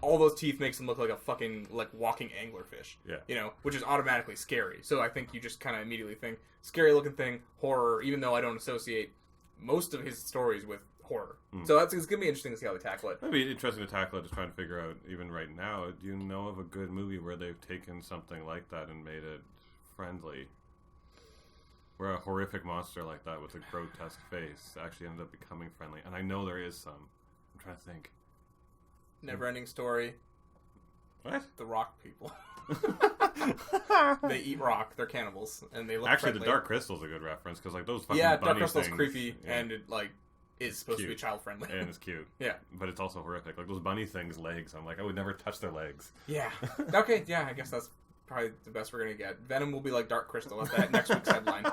those teeth makes him look like a fucking like walking anglerfish. Yeah. You know, which is automatically scary. So I think you just kind of immediately think scary looking thing, horror. Even though I don't associate most of his stories with horror. So it's going to be interesting to see how they tackle it. It'd be interesting to tackle it, just trying to figure out, even right now, do you know of a good movie where they've taken something like that and made it friendly? Where a horrific monster like that with a grotesque face actually ended up becoming friendly. And I know there is some. I'm trying to think. Never-ending Story. What? The rock people. They eat rock. They're cannibals. And they look actually, friendly. The Dark Crystal's a good reference, because like those fucking Dark bunny Crystal's things, creepy, and it like is supposed to be child friendly. And it's cute. Yeah. But it's also horrific. Like those bunny things' legs, I'm like, I would never touch their legs. Yeah. Okay, yeah, I guess that's probably the best we're going to get. Venom will be like Dark Crystal. That's that next week's headline.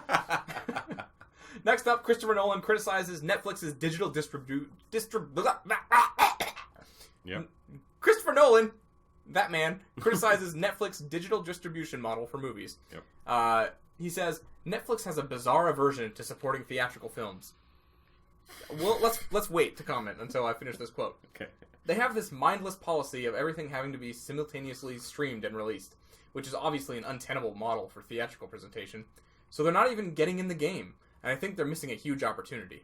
Next up, Christopher Nolan criticizes Netflix's digital Yep. Christopher Nolan, that man, criticizes Netflix's digital distribution model for movies. Yep. He says, Netflix has a bizarre aversion to supporting theatrical films. Well, let's wait to comment until I finish this quote. Okay. They have this mindless policy of everything having to be simultaneously streamed and released, which is obviously an untenable model for theatrical presentation, so they're not even getting in the game, and I think they're missing a huge opportunity.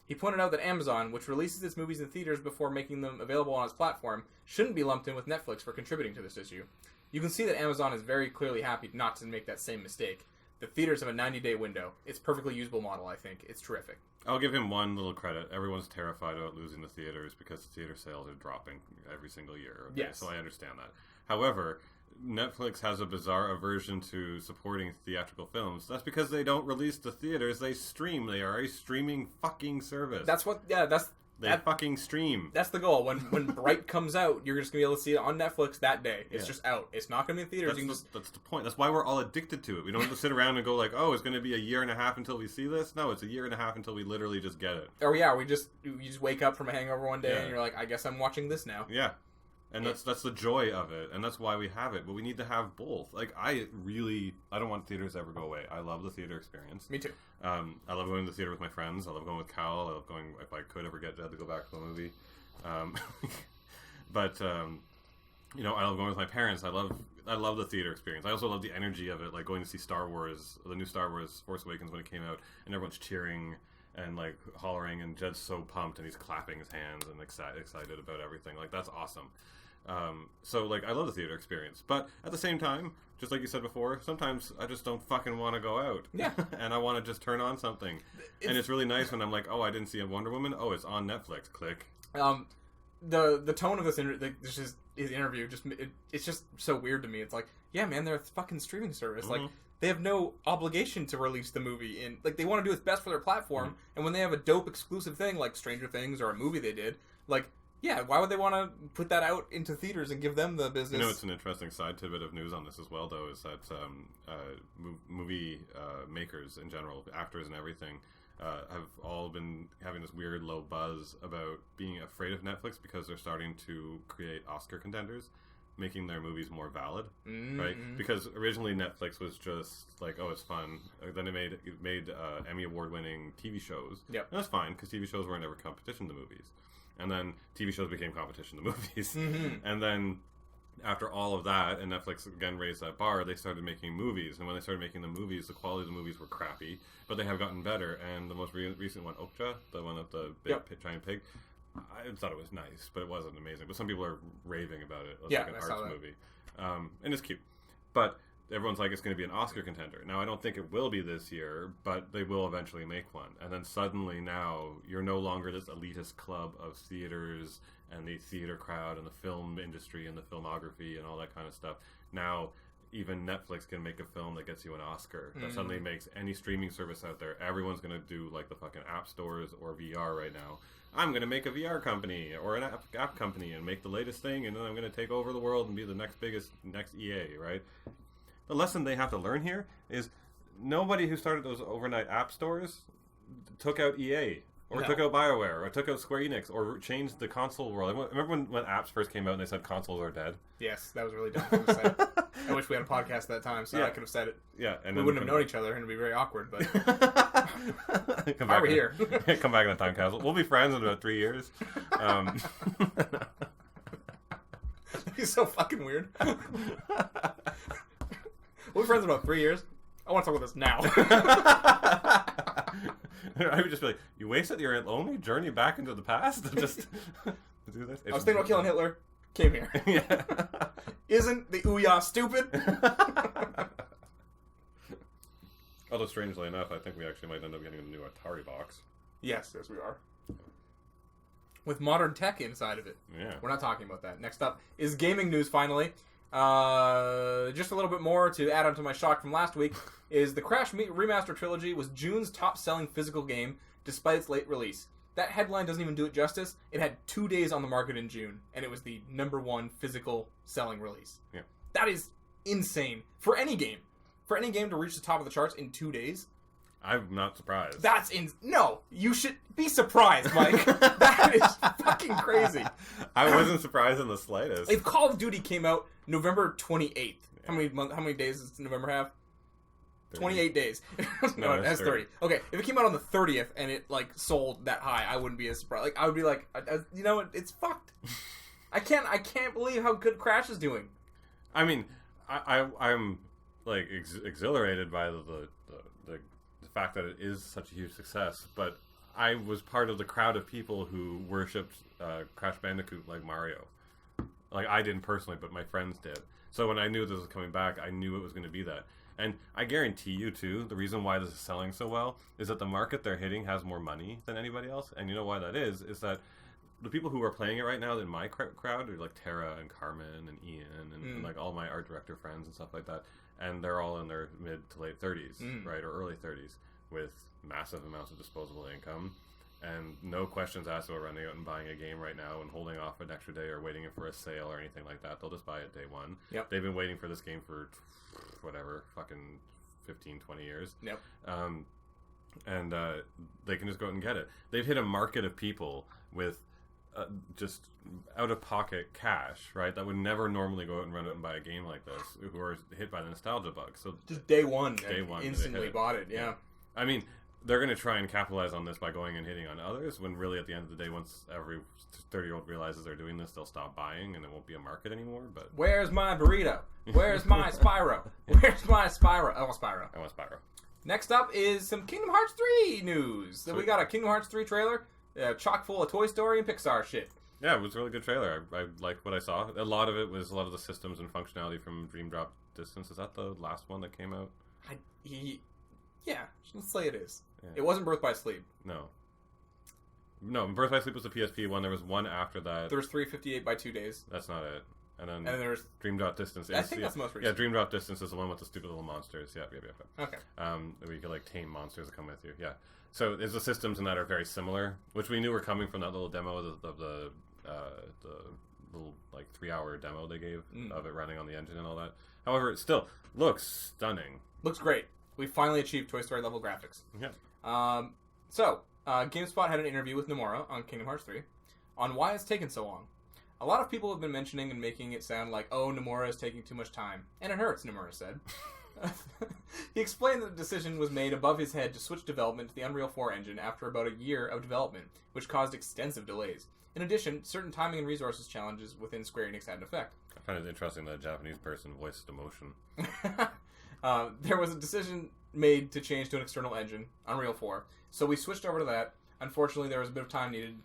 He pointed out that Amazon, which releases its movies in theaters before making them available on its platform, shouldn't be lumped in with Netflix for contributing to this issue. You can see that Amazon is very clearly happy not to make that same mistake. The theaters have a 90-day window. It's a perfectly usable model, I think. It's terrific. I'll give him one little credit. Everyone's terrified about losing the theaters because the theater sales are dropping every single year. Okay? Yes. So I understand that. However, Netflix has a bizarre aversion to supporting theatrical films. That's because they don't release the theaters. They stream. They are a streaming fucking service. That's what... Yeah, that's... They fucking stream. That's the goal. When Bright comes out, you're just going to be able to see it on Netflix that day. It's just out. It's not going to be in theaters. That's the point. That's why we're all addicted to it. We don't have to sit around and go like, oh, it's going to be a year and a half until we see this. No, it's a year and a half until we literally just get it. Oh, yeah. You just wake up from a hangover one day and you're like, I guess I'm watching this now. Yeah. And that's the joy of it, and that's why we have it. But we need to have both. Like, I don't want theaters to ever go away. I love the theater experience. Me too. I love going to the theater with my friends. I love going with Cal. I love going, if I could ever get to go back to a movie. But I love going with my parents. I love the theater experience. I also love the energy of it, like going to see Star Wars, the new Star Wars Force Awakens when it came out, and everyone's cheering and like hollering, and Jed's so pumped and he's clapping his hands and excited about everything. Like, that's awesome. So like, I love the theater experience, but at the same time, just like you said before, sometimes I just don't fucking want to go out. Yeah. And I want to just turn on something. And it's really nice when I'm like, oh, I didn't see a Wonder Woman. Oh, it's on Netflix. Click. The tone of this interview it's just so weird to me. It's like, yeah, man, they're a fucking streaming service. Mm-hmm. Like, they have no obligation to release the movie, and like, they want to do what's best for their platform. Mm-hmm. And when they have a dope exclusive thing like Stranger Things or a movie they did, like, yeah, why would they want to put that out into theaters and give them the business? You know, it's an interesting side tidbit of news on this as well, though, is that movie makers in general, actors and everything, have all been having this weird low buzz about being afraid of Netflix because they're starting to create Oscar contenders, making their movies more valid, right? Because originally Netflix was just like, oh, it's fun. Then it made Emmy award-winning TV shows. Yep. And that's fine, because TV shows weren't ever competition to movies. And then TV shows became competition to movies. Mm-hmm. And then after all of that, and Netflix again raised that bar, they started making movies. And when they started making the movies, the quality of the movies were crappy, but they have gotten better. And the most recent one, Okja, the one with the big giant pig, I thought it was nice, but it wasn't amazing. But some people are raving about it. It's like an arts movie. And it's cute. But everyone's like, it's going to be an Oscar contender. Now, I don't think it will be this year, but they will eventually make one. And then suddenly now, you're no longer this elitist club of theaters and the theater crowd and the film industry and the filmography and all that kind of stuff. Now, even Netflix can make a film that gets you an Oscar. That suddenly makes any streaming service out there. Everyone's going to do like the fucking app stores or VR right now. I'm going to make a VR company or an app company and make the latest thing, and then I'm going to take over the world and be the next EA, right? The lesson they have to learn here is nobody who started those overnight app stores took out EA or took out Bioware or took out Square Enix or changed the console world. Remember when apps first came out and they said consoles are dead? Yes, that was really dumb to say. I wish we had a podcast at that time so I could have said it. Yeah, and we wouldn't have known each other and it'd be very awkward, but come back here. Come back in the time capsule. We'll be friends in about 3 years. He's so fucking weird. We'll be friends in about 3 years. I want to talk about this now. I would just be like, you wasted your only journey back into the past to just do this? I was thinking about killing Hitler. Came here. Yeah. Isn't the Ouya stupid? Although, strangely enough, I think we actually might end up getting a new Atari box. Yes, we are. With modern tech inside of it. Yeah. We're not talking about that. Next up is gaming news, finally. Just a little bit more to add on to my shock from last week is the Crash Remaster Trilogy was June's top-selling physical game despite its late release. That headline doesn't even do it justice. It had 2 days on the market in June, and it was the #1 physical selling release. Yeah. That is insane. For any game. For any game to reach the top of the charts in 2 days. I'm not surprised. No, you should be surprised, Mike. That is fucking crazy. I wasn't surprised in the slightest. If Call of Duty came out November 28th, how many days does November have? 30. 28 days. No, it has 30. Okay, if it came out on the 30th and it sold that high, I wouldn't be as surprised. I would be like, it's fucked. I can't believe how good Crash is doing. I mean, I'm exhilarated by the fact that it is such a huge success, but I was part of the crowd of people who worshipped Crash Bandicoot like Mario. Like, I didn't personally, but my friends did. So when I knew this was coming back, I knew it was going to be that. And I guarantee you, too, the reason why this is selling so well is that the market they're hitting has more money than anybody else. And you know why that is that the people who are playing it right now in my crowd are like Tara and Carmen and Ian and like all my art director friends and stuff like that. And they're all in their mid to late 30s, right, or early 30s, with massive amounts of disposable income. And no questions asked about running out and buying a game right now and holding off an extra day or waiting for a sale or anything like that. They'll just buy it day one. Yep. They've been waiting for this game for, whatever, fucking 15, 20 years. Yep. And they can just go out and get it. They've hit a market of people with just out-of-pocket cash, right, that would never normally go out and run out and buy a game like this, who are hit by the nostalgia bug. So just day one instantly it. bought it, yeah. I mean, they're going to try and capitalize on this by going and hitting on others, when really at the end of the day, once every 30-year-old realizes they're doing this, they'll stop buying and it won't be a market anymore. But where's my burrito? Where's my Spyro? Where's my Spyro? I want Spyro. Next up is some Kingdom Hearts 3 news. So we got a Kingdom Hearts 3 trailer, chock full of Toy Story and Pixar shit. Yeah, it was a really good trailer. I liked what I saw. A lot of it was a lot of the systems and functionality from Dream Drop Distance. Is that the last one that came out? Yeah, let's say it is. Yeah. It wasn't Birth by Sleep. No, Birth by Sleep was the PSP one. There was one after that. There was 358 by 2 days. That's not it. And then there's Dream Drop Distance. I think that's the most recent. Yeah, Dream Drop Distance is the one with the stupid little monsters. Yeah. Okay. Where you could tame monsters that come with you. Yeah. So there's the systems in that are very similar, which we knew were coming from that little demo of the little 3-hour demo they gave of it running on the engine and all that. However, it still looks stunning. Looks great. We finally achieved Toy Story level graphics. Yeah. So GameSpot had an interview with Nomura on Kingdom Hearts 3 on why it's taken so long. A lot of people have been mentioning and making it sound like, oh, Nomura is taking too much time. And it hurts, Nomura said. He explained that the decision was made above his head to switch development to the Unreal 4 engine after about a year of development, which caused extensive delays. In addition, certain timing and resources challenges within Square Enix had an effect. I find it interesting that a Japanese person voiced emotion. There was a decision made to change to an external engine, Unreal 4, so we switched over to that. Unfortunately, there was a bit of time needed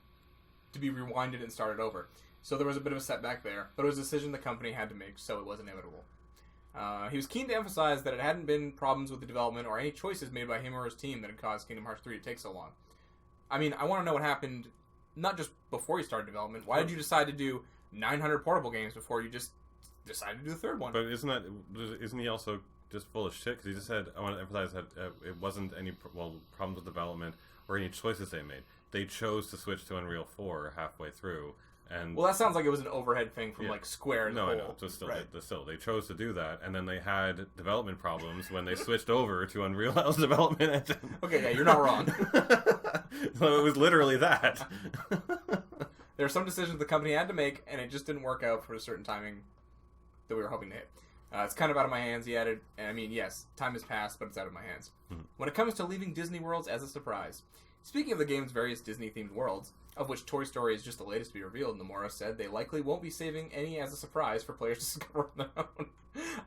to be rewinded and started over. So there was a bit of a setback there, but it was a decision the company had to make, so it was inevitable. He was keen to emphasize that it hadn't been problems with the development or any choices made by him or his team that had caused Kingdom Hearts 3 to take so long. I mean, I want to know what happened, not just before you started development. Why did you decide to do 900 portable games before you just decided to do the third one? But isn't he also just full of shit? Because he just said, I want to emphasize that it wasn't any problems with development or any choices they made. They chose to switch to Unreal 4 halfway through. And well, that sounds like it was an overhead thing from like Square. No, I know. Just still, they chose to do that, and then they had development problems when they switched over to Unreal's development engine. Okay, yeah, you're not wrong. So it was literally that. There are some decisions the company had to make, and it just didn't work out for a certain timing that we were hoping to hit. It's kind of out of my hands, he added. And I mean, yes, time has passed, but it's out of my hands. When it comes to leaving Disney worlds as a surprise. Speaking of the game's various Disney-themed worlds, of which Toy Story is just the latest to be revealed, Nomura said they likely won't be saving any as a surprise for players to discover on their own.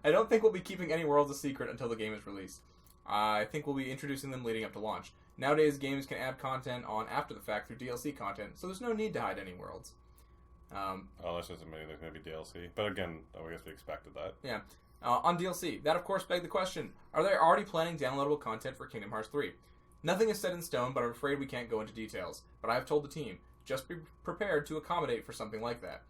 I don't think we'll be keeping any worlds a secret until the game is released. I think we'll be introducing them leading up to launch. Nowadays, games can add content on after the fact through DLC content, so there's no need to hide any worlds. That's just admitting there's going to be DLC. But again, I guess we expected that. Yeah. On DLC, that of course begged the question, are they already planning downloadable content for Kingdom Hearts 3? Nothing is set in stone, but I'm afraid we can't go into details. But I have told the team, just be prepared to accommodate for something like that.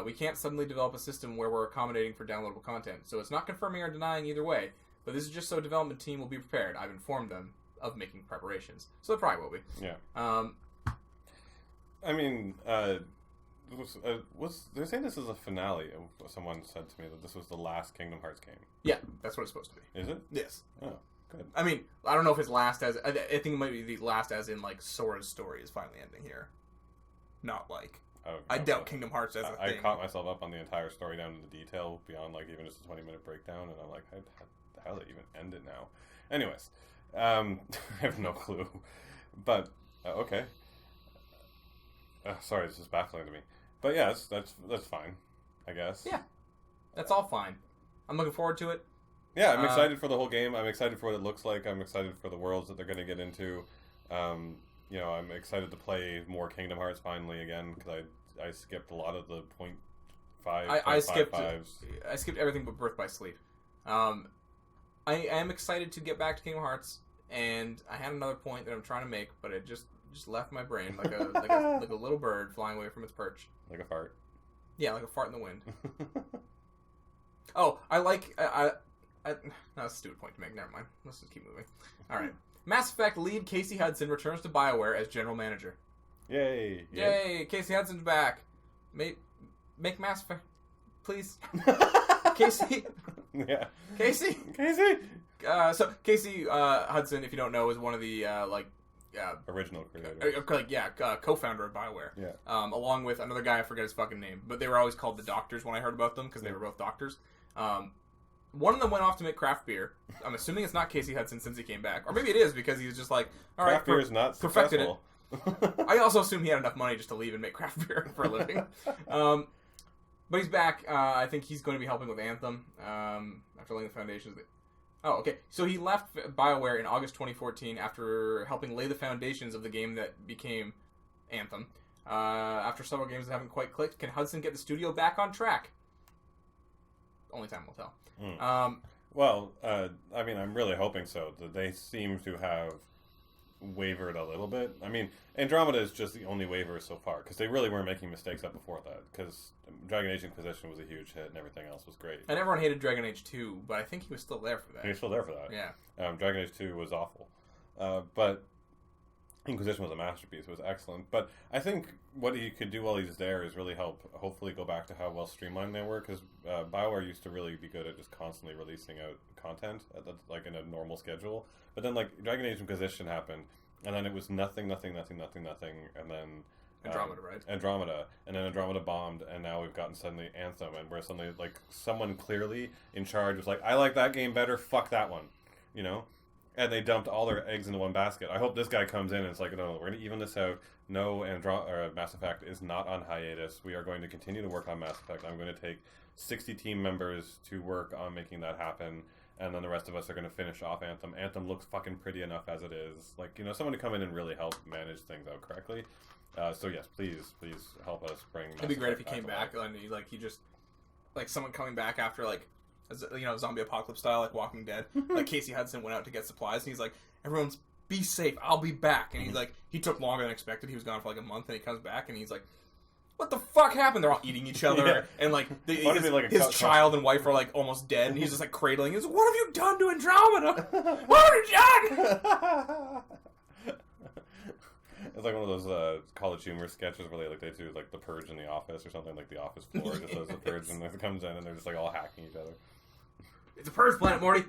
We can't suddenly develop a system where we're accommodating for downloadable content, so it's not confirming or denying either way, but this is just so the development team will be prepared. I've informed them of making preparations. So they probably will be. Yeah. I mean, they're saying this is a finale. Someone said to me that this was the last Kingdom Hearts game. Yeah, that's what it's supposed to be. Is it? Yes. Oh, good. I mean, I don't know if it's last as... I think it might be the last as in, like, Sora's story is finally ending here. Not, like... I doubt Kingdom Hearts as a thing. I caught myself up on the entire story down to the detail beyond, like, even just a 20-minute breakdown, and I'm like, how does it even end it now? Anyways, I have no clue. But, okay. Sorry, this is baffling to me. But yeah, that's fine, I guess. Yeah, that's all fine. I'm looking forward to it. Yeah, I'm excited for the whole game. I'm excited for what it looks like. I'm excited for the worlds that they're going to get into. I'm excited to play more Kingdom Hearts finally again, because I skipped a lot of the 0.5, I skipped everything but Birth by Sleep. I am excited to get back to Kingdom Hearts, and I had another point that I'm trying to make, but it just left my brain like a little bird flying away from its perch. Like a fart. Yeah, like a fart in the wind. Oh, no, that's a stupid point to make. Never mind. Let's just keep moving. All right. Mass Effect lead Casey Hudson returns to Bioware as general manager. Yay! Yay! Casey Hudson's back. Make Mass Effect, please. Casey. Yeah. Casey. So Casey Hudson, if you don't know, is one of the original creators. Co-founder of Bioware. Yeah. Along with another guy, I forget his fucking name, but they were always called the Doctors when I heard about them because they were both doctors. One of them went off to make craft beer. I'm assuming it's not Casey Hudson since he came back, or maybe it is because he was just like, all right, craft beer is not perfected successful. It. I also assume he had enough money just to leave and make craft beer for a living. But he's back. I think he's going to be helping with Anthem after laying the foundations. Oh, okay. So he left BioWare in August 2014 after helping lay the foundations of the game that became Anthem. After several games that haven't quite clicked, can Hudson get the studio back on track? Only time will tell. I mean, I'm really hoping so. They seem to have wavered a little bit. I mean, Andromeda is just the only waiver so far, because they really weren't making mistakes up before that, because Dragon Age Inquisition was a huge hit and everything else was great. And everyone hated Dragon Age 2, but I think he was still there for that. He was still there for that. Yeah. Dragon Age 2 was awful. But Inquisition was a masterpiece. It was excellent. But I think what he could do while he's there is really help, hopefully go back to how well streamlined they were, because BioWare used to really be good at just constantly releasing out content like in a normal schedule. But then like Dragon Age Inquisition happened, and then it was nothing, and then Andromeda, right? Andromeda, and then Andromeda bombed, and now we've gotten suddenly Anthem, and where suddenly like someone clearly in charge was like, I like that game better, fuck that one, you know? And they dumped all their eggs into one basket. I hope this guy comes in and it's like, no, we're going to even this out. No, Mass Effect is not on hiatus. We are going to continue to work on Mass Effect. I'm going to take 60 team members to work on making that happen. And then the rest of us are going to finish off Anthem. Anthem looks fucking pretty enough as it is. Like, someone to come in and really help manage things out correctly. So yes, please help us bring Mass It'd be great if he Effect came back back and he just, like, someone coming back after, like, zombie apocalypse style, like Walking Dead. Like Casey Hudson went out to get supplies, and he's like, "Everyone's be safe. I'll be back." And he's like, he took longer than expected. He was gone for like a month, and he comes back, and he's like, "What the fuck happened?" They're all eating each other, and like his child and wife are like almost dead, and he's just like cradling. He's like, "What have you done to Andromeda? What have you done?" It's like one of those College Humor sketches where they do like the Purge in the office or something, like the office floor just does the Purge, and it comes in and they're just like all hacking each other. It's a Purge planet, Morty.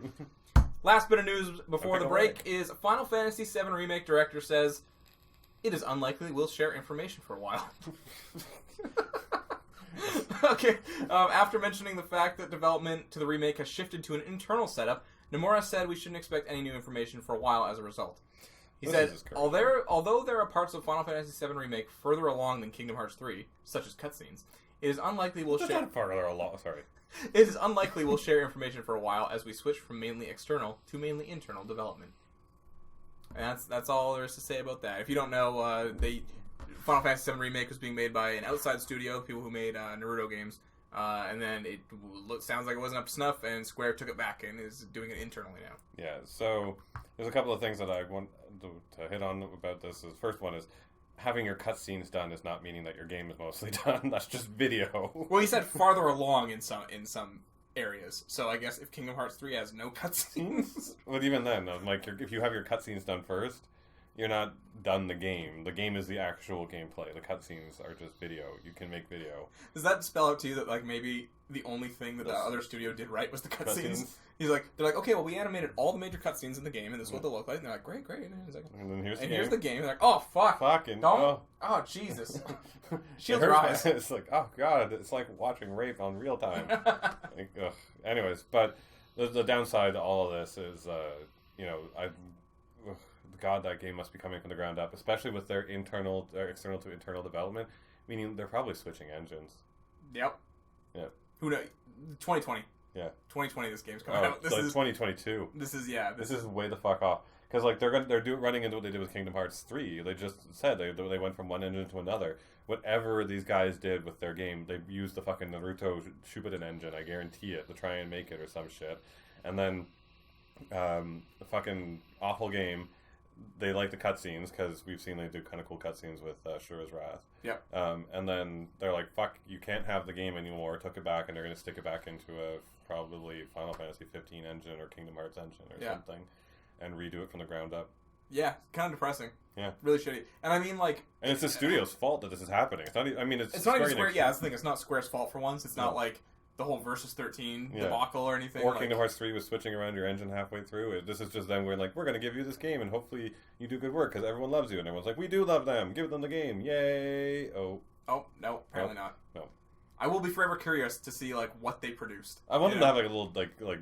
Last bit of news before the break is Final Fantasy VII Remake director says it is unlikely we'll share information for a while. Okay. After mentioning the fact that development to the remake has shifted to an internal setup, Nomura said we shouldn't expect any new information for a while as a result. He said, although there are parts of Final Fantasy VII Remake further along than Kingdom Hearts 3, such as cutscenes, it is unlikely we'll share... It is unlikely we'll share information for a while as we switch from mainly external to mainly internal development. And that's all there is to say about that. If you don't know, Final Fantasy VII Remake was being made by an outside studio, people who made Naruto games, and then it sounds like it wasn't up to snuff, and Square took it back and is doing it internally now. Yeah, so there's a couple of things that I want to hit on about this. The first one is having your cutscenes done is not meaning that your game is mostly done. That's just video. Well, he said farther along in some areas. So I guess if Kingdom Hearts 3 has no cutscenes... But even then, like, if you have your cutscenes done first, you're not done the game. The game is the actual gameplay. The cutscenes are just video. You can make video. Does that spell out to you that, like, maybe the only thing that the other studio did right was the cutscenes? They're like, okay, well, we animated all the major cutscenes in the game, and this is what they'll look like. And they're like, great. And, like, and then here's the game. They're like, oh, fuck. Fucking. Don't. Oh, Jesus. Shield your eyes. It's like, oh, God. It's like watching rape on real time. Like, ugh. Anyways, but the downside to all of this is, God, that game must be coming from the ground up, especially with their external to internal development, meaning they're probably switching engines. Yep. Yeah. Who knows? 2020. Yeah. 2020 this game's coming out. This is 2022. This is way the fuck off. Because like they're running into what they did with Kingdom Hearts 3. They just said they went from one engine to another. Whatever these guys did with their game, they used the fucking Naruto Shippuden engine, I guarantee it, to try and make it or some shit. And then the fucking awful game, they like the cutscenes because we've seen they do kind of cool cutscenes with Shura's Wrath. Yep. And then they're like, fuck, you can't have the game anymore. Took it back, and they're going to stick it back into a probably Final Fantasy 15 engine or Kingdom Hearts engine or something, and redo it from the ground up. Yeah, kind of depressing. Yeah, really shitty. And I mean, like, and it's the studio's fault that this is happening. It's not. I mean, it's not even Square. Yeah, that's the thing. It's not Square's fault for once. It's not like the whole Versus 13 debacle or anything. Or Kingdom Hearts 3 was switching around your engine halfway through. This is just them going like, we're going to give you this game and hopefully you do good work because everyone loves you. And everyone's like, we do love them. Give them the game. Yay. Oh, no. Apparently not. No. I will be forever curious to see, like, what they produced. I want them to have, like, a little, like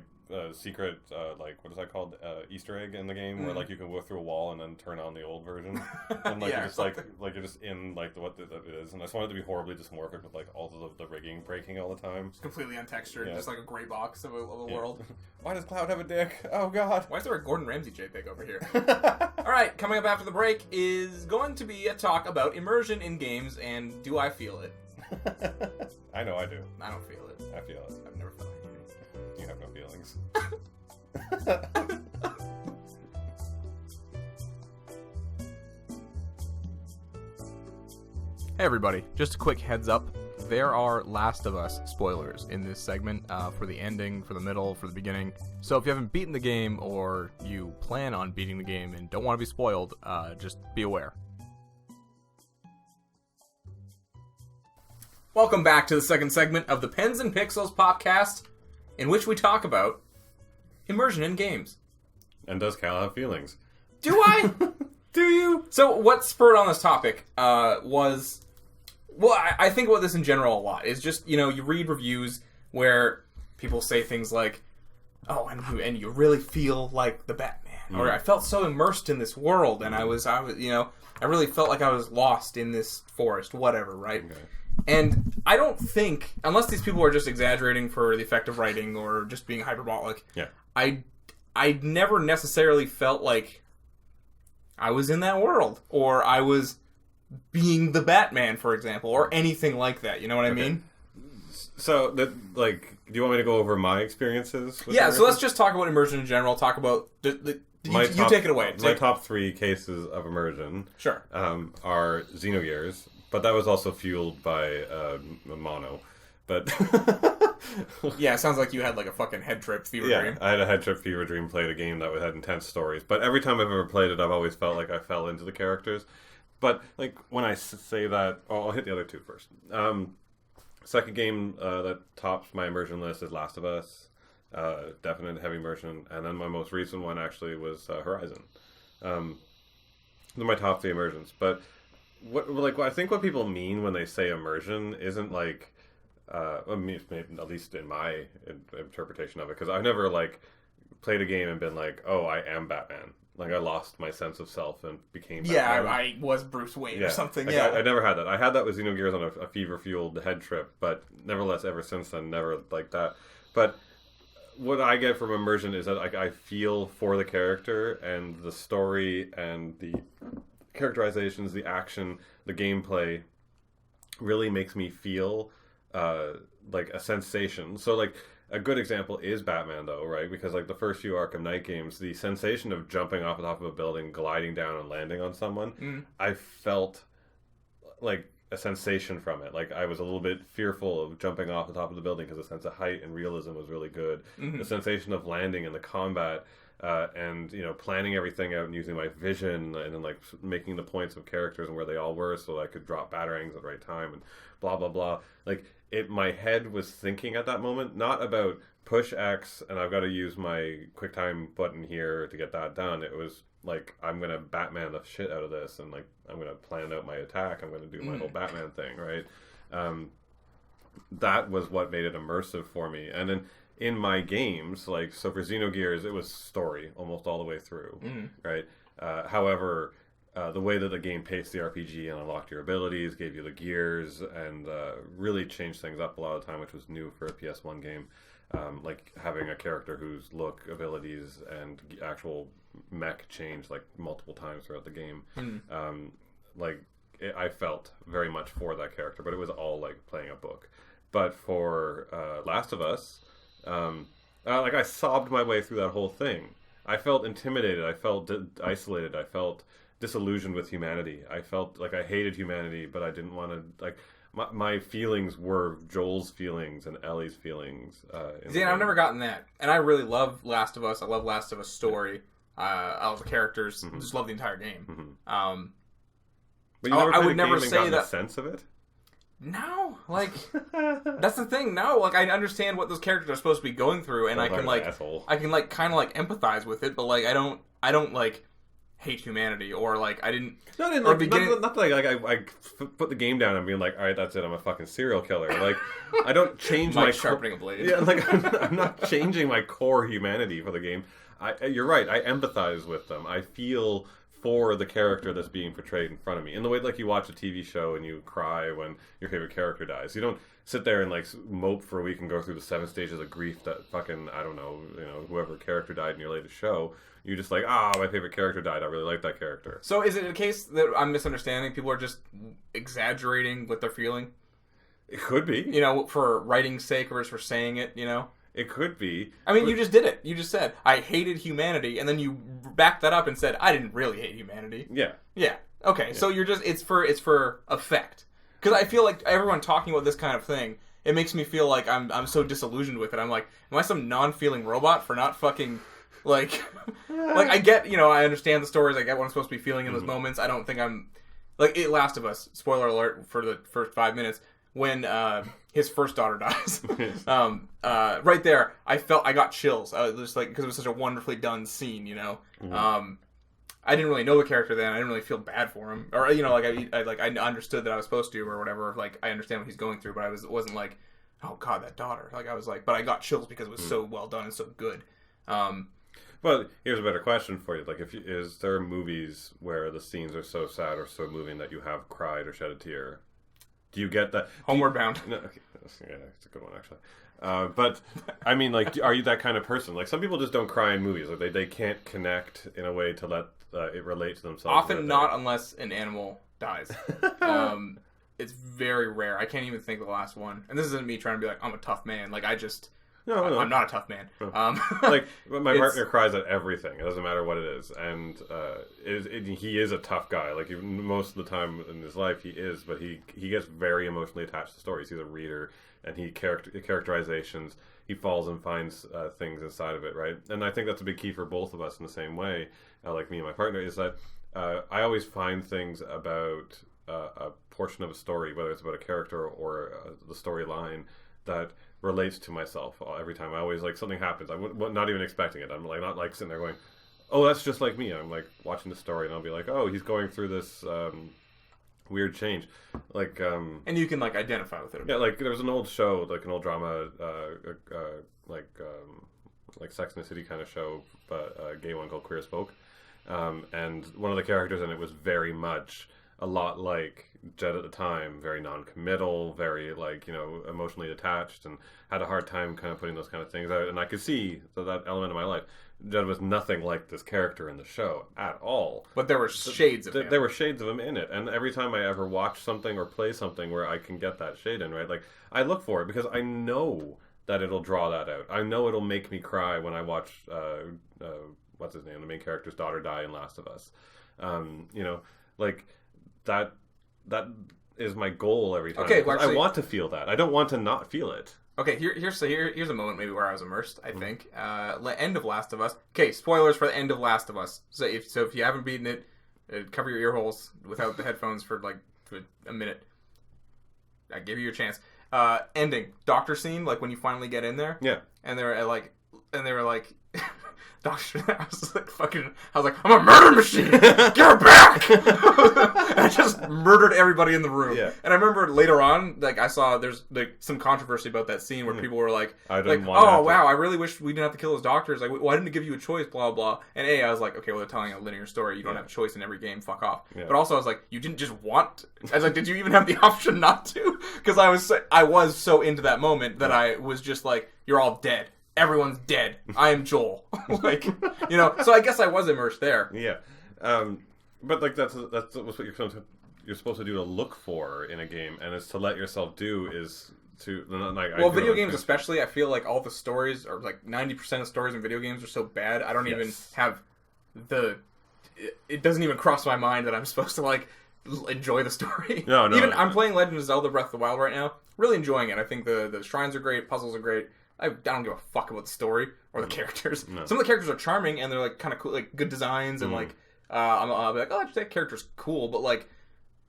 secret, like, what is that called? Easter egg in the game where, like, you can go through a wall and then turn on the old version. And, like, you're just, like, you're just in, like, what it is. And I just want it to be horribly dysmorphic with, like, all the rigging breaking all the time. It's completely untextured, just like a gray box of a world. Why does Cloud have a dick? Oh, God. Why is there a Gordon Ramsay JPEG over here? All right, coming up after the break is going to be a talk about immersion in games and do I feel it? I know I do. I don't feel it. I feel it. I've never felt it. You have no feelings. Hey everybody, just a quick heads up. There are Last of Us spoilers in this segment for the ending, for the middle, for the beginning. So if you haven't beaten the game or you plan on beating the game and don't want to be spoiled, just be aware. Welcome back to the second segment of the Pens and Pixels podcast, in which we talk about immersion in games. And does Cal have feelings? Do I? Do you? So what spurred on this topic was... Well, I think about this in general a lot. It's just, you read reviews where people say things like, oh, and you really feel like the Batman. or I felt so immersed in this world, and I was, you know, I really felt like I was lost in this forest, whatever, right? Okay. And I don't think, unless these people are just exaggerating for the effect of writing or just being hyperbolic, I never necessarily felt like I was in that world, or I was being the Batman, for example, or anything like that. You know what I mean? So, do you want me to go over my experiences? With so let's just talk about immersion in general. Talk about you take it away. My top 3 cases of immersion, sure, are Xenogears, but that was also fueled by mono. But yeah, it sounds like you had like a fucking head trip fever dream. I had a head trip fever dream, played a game that had intense stories. But every time I've ever played it, I've always felt like I fell into the characters. But like when I say that, I'll hit the other 2 first. Second game that tops my immersion list is Last of Us. Definite heavy immersion. And then my most recent one actually was Horizon. They're my top 3 immersions. But what I think what people mean when they say immersion isn't like, at least in my interpretation of it, because I've never like played a game and been like, oh, I am Batman. Like I lost my sense of self and became Batman. Yeah, I was Bruce Wayne or something. Like, I never had that. I had that with Xenogears on a fever-fueled head trip, but nevertheless, ever since then, never like that. But what I get from immersion is that I feel for the character and the story and the characterizations, the action, the gameplay really makes me feel like a sensation. So like a good example is Batman though, right? Because like the first few Arkham Knight games, the sensation of jumping off the top of a building, gliding down and landing on someone, I felt like a sensation from it. Like I was a little bit fearful of jumping off the top of the building because the sense of height and realism was really good. The sensation of landing and the combat, and you know, planning everything out and using my vision and then like making the points of characters and where they all were so that I could drop batarangs at the right time and blah blah blah. Like my head was thinking at that moment not about push X and I've got to use my QuickTime button here to get that done. It was like, I'm gonna Batman the shit out of this, and like I'm gonna plan out my attack. I'm gonna do my whole Batman thing, right? That was what made it immersive for me. And then in my games, like so for Xenogears, it was story almost all the way through, right? However, the way that the game paced the RPG and unlocked your abilities, gave you the gears, and really changed things up a lot of the time, which was new for a PS1 game. Like having a character whose look, abilities, and actual mech changed like multiple times throughout the game. I felt very much for that character, but it was all like playing a book. But for Last of Us, like I sobbed my way through that whole thing. I felt intimidated. I felt isolated. I felt disillusioned with humanity. I felt like I hated humanity, but I didn't want to like. My feelings were Joel's feelings and Ellie's feelings. See, I've never gotten that, and I really love Last of Us. I love Last of Us story. I love the characters. Just love the entire game. But you never I would never say that. The sense of it. No, like that's the thing. No, like I understand what those characters are supposed to be going through, and I can like kind of like empathize with it, but like I don't like hate humanity or like I didn't. Not in like not like I put the game down and being like, all right, that's it. I'm a fucking serial killer. Like I don't change my sharpening a blade. Yeah, like I'm not changing my core humanity for the game. You're right. I empathize with them. I feel for the character that's being portrayed in front of me. In the way like you watch a TV show and you cry when your favorite character dies. You don't sit there and like mope for a week and go through the 7 stages of grief that fucking, I don't know, whoever character died in your latest show. You just like, my favorite character died. I really like that character. So is it a case that I'm misunderstanding? People are just exaggerating what they're feeling? It could be. For writing's sake or for saying it, It could be. I mean, you just did it. You just said, I hated humanity, and then you backed that up and said, I didn't really hate humanity. Yeah. Yeah. Okay, so you're just, it's for effect. Because I feel like everyone talking about this kind of thing, it makes me feel like I'm so disillusioned with it. I'm like, am I some non-feeling robot for not fucking, like I get, I understand the stories, I get what I'm supposed to be feeling in those moments. I don't think I'm, like, Last of Us, spoiler alert for the first 5 minutes, when his first daughter dies, right there, I got chills. I was just like, because it was such a wonderfully done scene, I didn't really know the character then. I didn't really feel bad for him, or I understood that I was supposed to, or whatever. Like I understand what he's going through, but it wasn't like, oh god, that daughter. Like I was like, but I got chills because it was so well done and so good. But here's a better question for you: like, is there movies where the scenes are so sad or so moving that you have cried or shed a tear? Do you get that? Homeward Bound. No, okay. Yeah, it's a good one actually. But I mean, like, are you that kind of person? Like, some people just don't cry in movies. Like, they can't connect in a way to let it relate to themselves. Often not unless an animal dies. It's very rare. I can't even think of the last one. And this isn't me trying to be like, I'm a tough man. Like, No. I'm not a tough man. Like, my partner cries at everything. It doesn't matter what it is, and he is a tough guy. Like, most of the time in his life, he is, but he gets very emotionally attached to stories. He's a reader, and characterizations. He falls and finds things inside of it, right? And I think that's a big key for both of us in the same way. Like me and my partner, is that I always find things about a portion of a story, whether it's about a character or the storyline, that relates to myself every time. I always, like, something happens. I'm not even expecting it. I'm like not like sitting there going, "Oh, that's just like me." I'm like watching the story and I'll be like, "Oh, he's going through this weird change." Like, and you can like identify with it. Yeah, like there was an old show, like an old drama, like Sex and the City kind of show, but a gay one called Queer as Folk. And one of the characters in it was very much a lot like Jed at the time, very non-committal, very, like, emotionally attached, and had a hard time kind of putting those kind of things out. And I could see that element of my life. Jed was nothing like this character in the show at all. But there were shades of him. There were shades of him in it. And every time I ever watch something or play something where I can get that shade in, right? Like, I look for it because I know that it'll draw that out. I know it'll make me cry when I watch, what's his name? The main character's daughter die in Last of Us. Like, that is my goal every time. Okay, well, actually, I want to feel that. I don't want to not feel it. Okay, here's a moment maybe where I was immersed. I think end of Last of Us. Okay, spoilers for the end of Last of Us. So if you haven't beaten it, cover your ear holes without the headphones for a minute. I give you your chance. Ending doctor scene, like when you finally get in there. Yeah, and they were like. Doctor, I was like, I'm a murder machine! Get her back! And I just murdered everybody in the room. Yeah. And I remember later on, like, I saw there's some controversy about that scene where people were like, wow, I really wish we didn't have to kill those doctors. Like, why didn't it give you a choice? Blah, blah. And I was like, okay, well, they're telling a linear story. You don't have a choice in every game. Fuck off. Yeah. But also, I was like, you didn't just want... I was like, did you even have the option not to? Because I was so into that moment that I was just like, you're all dead. Everyone's dead. I am Joel. So I guess I was immersed there. Yeah. But, like, that's what you're supposed to do to look for in a game, and it's to let yourself do is to... video games especially, I feel like all the stories, or like 90% of stories in video games are so bad, I don't even have it doesn't even cross my mind that I'm supposed to, like, enjoy the story. No. I'm playing Legend of Zelda Breath of the Wild right now. Really enjoying it. I think the shrines are great, puzzles are great. I don't give a fuck about the story or the characters. No. Some of the characters are charming and they're like kind of cool, like good designs, and like I'll be like, oh, that character's cool, but like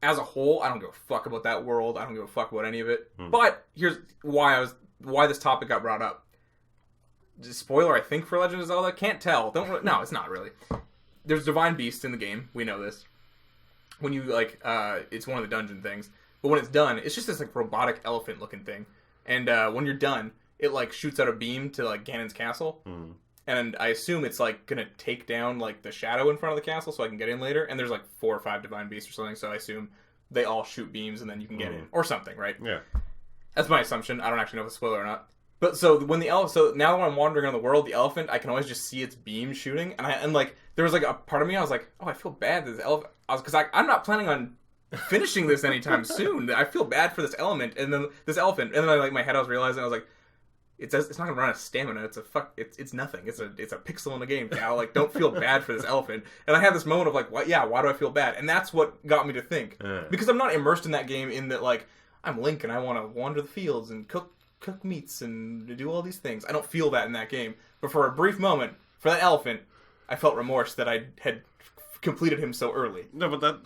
as a whole, I don't give a fuck about that world. I don't give a fuck about any of it. But here's why this topic got brought up. Spoiler, I think, for Legend of Zelda. Can't tell. No, it's not really. There's divine beasts in the game. We know this. When you it's one of the dungeon things. But when it's done, it's just this like robotic elephant looking thing. And when you're done, it like shoots out a beam to like Ganon's castle, and I assume it's like gonna take down like the shadow in front of the castle so I can get in later. And there's like 4 or 5 divine beasts or something, so I assume they all shoot beams and then you can get in or something, right? Yeah, that's my assumption. I don't actually know if it's a spoiler or not. But so when now when I'm wandering around the world, the elephant, I can always just see its beam shooting, and like there was like a part of me I was like, oh, I feel bad that this elephant, because I'm not planning on finishing this anytime soon. I feel bad for this elephant, and then in my head I was realizing I was like, it's not gonna run out of stamina. It's nothing. It's a pixel in the game, pal. Like, don't feel bad for this elephant. And I had this moment of like, what? Yeah, why do I feel bad? And that's what got me to think, because I'm not immersed in that game. In that, like, I'm Link and I want to wander the fields and cook meats and do all these things. I don't feel that in that game. But for a brief moment, for that elephant, I felt remorse that I had completed him so early. No, but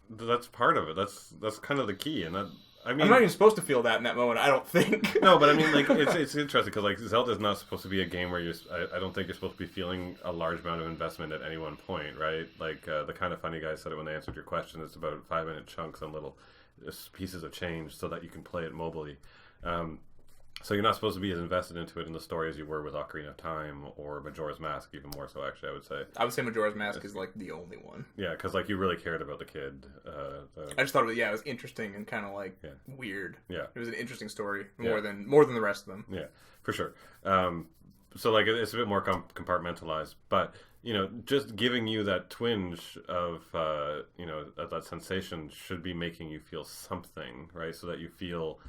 that's part of it. That's kind of the key, and that. I mean, I'm not even supposed to feel that in that moment, I don't think. No, but I mean, like, it's interesting because, like, Zelda's not supposed to be a game where I don't think you're supposed to be feeling a large amount of investment at any one point, right? Like, the Kind of Funny guys said it when they answered your question. It's about 5-minute chunks on little pieces of change so that you can play it mobily. So you're not supposed to be as invested into it in the story as you were with Ocarina of Time or Majora's Mask, even more so, actually, I would say. I would say Majora's Mask is, like, the only one. Yeah, because, like, you really cared about the kid. I just thought, it was interesting and kind of, like, weird. Yeah. It was an interesting story, more than the rest of them. Yeah, for sure. So, like, it's a bit more compartmentalized, but, you know, just giving you that twinge of, you know, that sensation should be making you feel something, right? So that you feel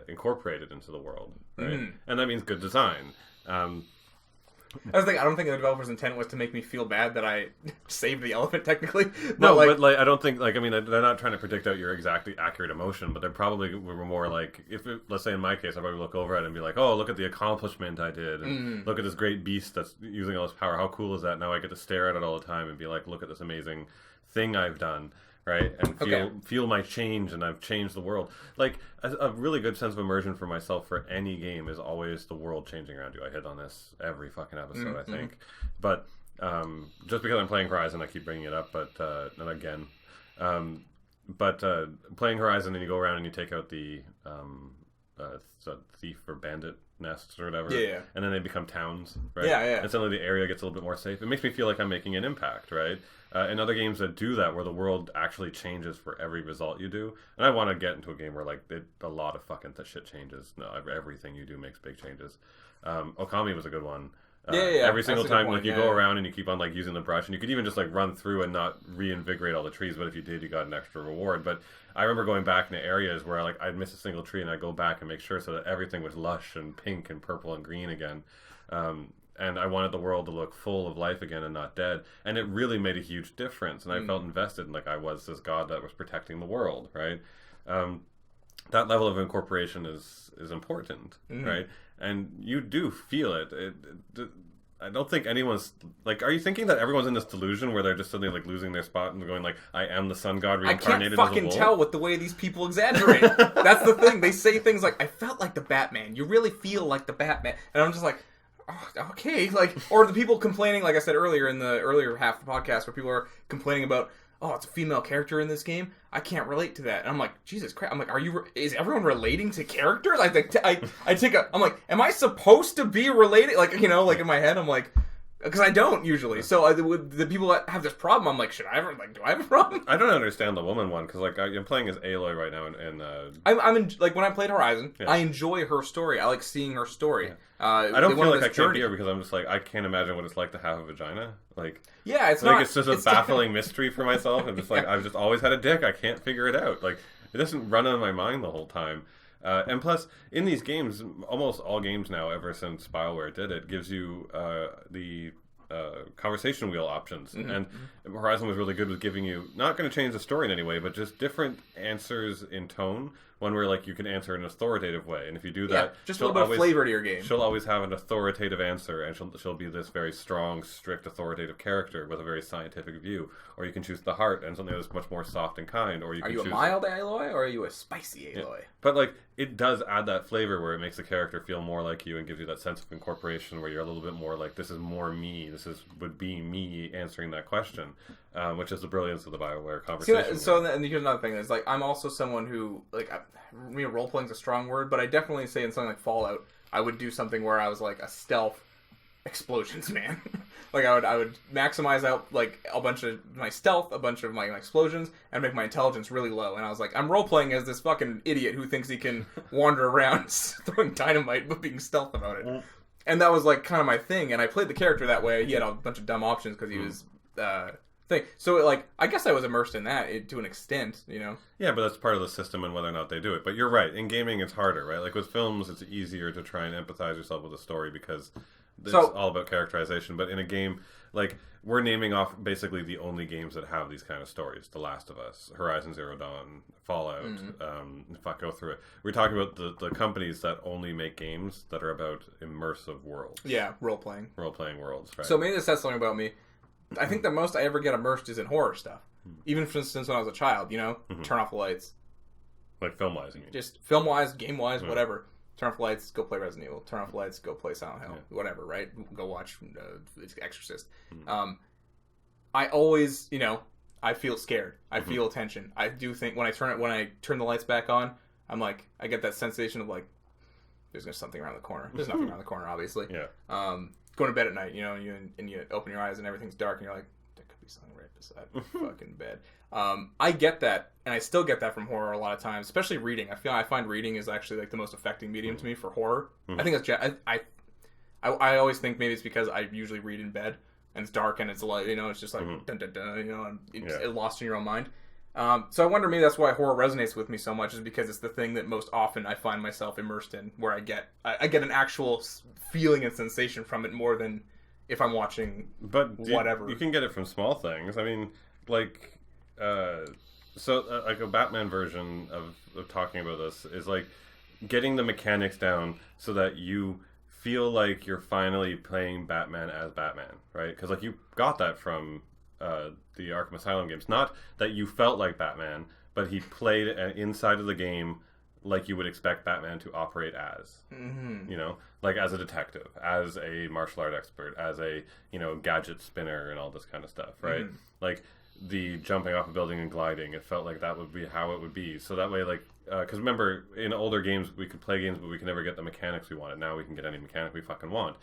incorporated into the world, right? And that means good design. I don't think the developer's intent was to make me feel bad that I saved the elephant, technically. But I don't think, like, I mean, they're not trying to predict out your exactly accurate emotion, but they probably were more like, let's say in my case, I'd probably look over at it and be like, oh, look at the accomplishment I did, and look at this great beast that's using all this power. How cool is that? Now I get to stare at it all the time and be like, look at this amazing thing I've done. Right, and feel my change, and I've changed the world. Like, a really good sense of immersion for myself for any game is always the world changing around you. I hit on this every fucking episode, I think. But just because I'm playing Horizon, I keep bringing it up, but not again. But playing Horizon, and you go around and you take out the thief or bandit nests or whatever, and then they become towns, right? And suddenly the area gets a little bit more safe. It makes me feel like I'm making an impact, right? In other games that do that, where the world actually changes for every result you do, and I want to get into a game where, like, a lot of fucking shit changes. No, everything you do makes big changes. Okami was a good one. Every single time, like, you go around and you keep on, like, using the brush, and you could even just, like, run through and not reinvigorate all the trees, but if you did, you got an extra reward. But I remember going back into areas where, like, I'd miss a single tree, and I'd go back and make sure so that everything was lush and pink and purple and green again. And I wanted the world to look full of life again and not dead. And it really made a huge difference. And I felt invested, and like I was this god that was protecting the world, right? That level of incorporation is important, right? And you do feel it. I don't think anyone's, like, are you thinking that everyone's in this delusion where they're just suddenly, like, losing their spot and going, like, I am the sun god reincarnated as a bull? I can't fucking tell with the way these people exaggerate. That's the thing. They say things like, I felt like the Batman. You really feel like the Batman. And I'm just like, oh, okay, like, or the people complaining, like I said earlier in the earlier half of the podcast, where people are complaining about, oh, it's a female character in this game. I can't relate to that. And I'm like, Jesus Christ. I'm like, is everyone relating to characters? I'm like, am I supposed to be related? Like, you know, like in my head, I'm like, because I don't usually. So the people that have this problem, I'm like, do I have a problem? I don't understand the woman one, because, like, I'm playing as Aloy right now, and like, when I played Horizon, I enjoy her story. I like seeing her story. I don't feel like I can't be her, because I'm just like, I can't imagine what it's like to have a vagina. Like, it's like, it's just a baffling mystery for myself. I'm just like, I've just always had a dick. I can't figure it out. Like, it doesn't run on my mind the whole time. And plus, in these games, almost all games now, ever since Bioware did it, gives you the conversation wheel options. And Horizon was really good with giving you, not going to change the story in any way, but just different answers in tone. One where, like, you can answer in an authoritative way, and if you do that, just a little bit of flavor to your game. She'll always have an authoritative answer, and she'll be this very strong, strict, authoritative character with a very scientific view. Or you can choose the heart and something that's much more soft and kind. Or are you a mild Aloy, or are you a spicy Aloy? But, like, it does add that flavor where it makes the character feel more like you and gives you that sense of incorporation where you're a little bit more like, this is more me. Would be me answering that question, which is the brilliance of the Bioware conversation. And here's another thing. It's like, I'm also someone who, like, role playing is a strong word, but I definitely say in something like Fallout, I would do something where I was like a stealth explosions man. Like, I would maximize out, like, a bunch of my stealth, a bunch of my explosions, and make my intelligence really low. And I was like, I'm role playing as this fucking idiot who thinks he can wander around throwing dynamite but being stealth about it. And that was, like, kind of my thing. And I played the character that way. He had a bunch of dumb options because he was thing. So, like, I guess I was immersed in that to an extent, you know? Yeah, but that's part of the system and whether or not they do it. But you're right. In gaming, it's harder, right? Like, with films, it's easier to try and empathize yourself with a story because it's all about characterization. But in a game, like, we're naming off basically the only games that have these kind of stories. The Last of Us, Horizon Zero Dawn, Fallout. If I go through it. We're talking about the companies that only make games that are about immersive worlds. Yeah, role-playing. Role-playing worlds, right? So maybe this says something about me. I think the most I ever get immersed is in horror stuff. Even since when I was a child, you know? Turn off the lights. Like film-wise, you mean? Just film-wise, game-wise, whatever. Turn off the lights, go play Resident Evil. Turn off the lights, go play Silent Hill. Whatever, right? Go watch Exorcist. I always, you know, I feel scared. I feel tension. I do think when I turn the lights back on, I'm like, I get that sensation of like, there's just something around the corner. There's nothing around the corner, obviously. Yeah. Going to bed at night, you know, and you open your eyes and everything's dark, and you're like, there could be something right beside my fucking bed. I get that, and I still get that from horror a lot of times, especially reading. I find reading is actually like the most affecting medium to me for horror. I think that's I always think maybe it's because I usually read in bed and it's dark and it's like, you know, it's just like dun, dun, dun, you know, and it's lost in your own mind. So I wonder maybe that's why horror resonates with me so much, is because it's the thing that most often I find myself immersed in, where I get an actual feeling and sensation from it more than if I'm watching whatever. You can get it from small things. I mean, like, like a Batman version of talking about this is like getting the mechanics down so that you feel like you're finally playing Batman as Batman, right? Because like you got that from the Arkham Asylum games. Not that you felt like Batman, but he played inside of the game like you would expect Batman to operate as. Mm-hmm. You know, like as a detective, as a martial art expert, as a, you know, gadget spinner and all this kind of stuff, right? Mm-hmm. Like the jumping off a building and gliding, it felt like that would be how it would be. So that way, like, because remember, in older games, we could play games, but we could never get the mechanics we wanted. Now we can get any mechanic we fucking want.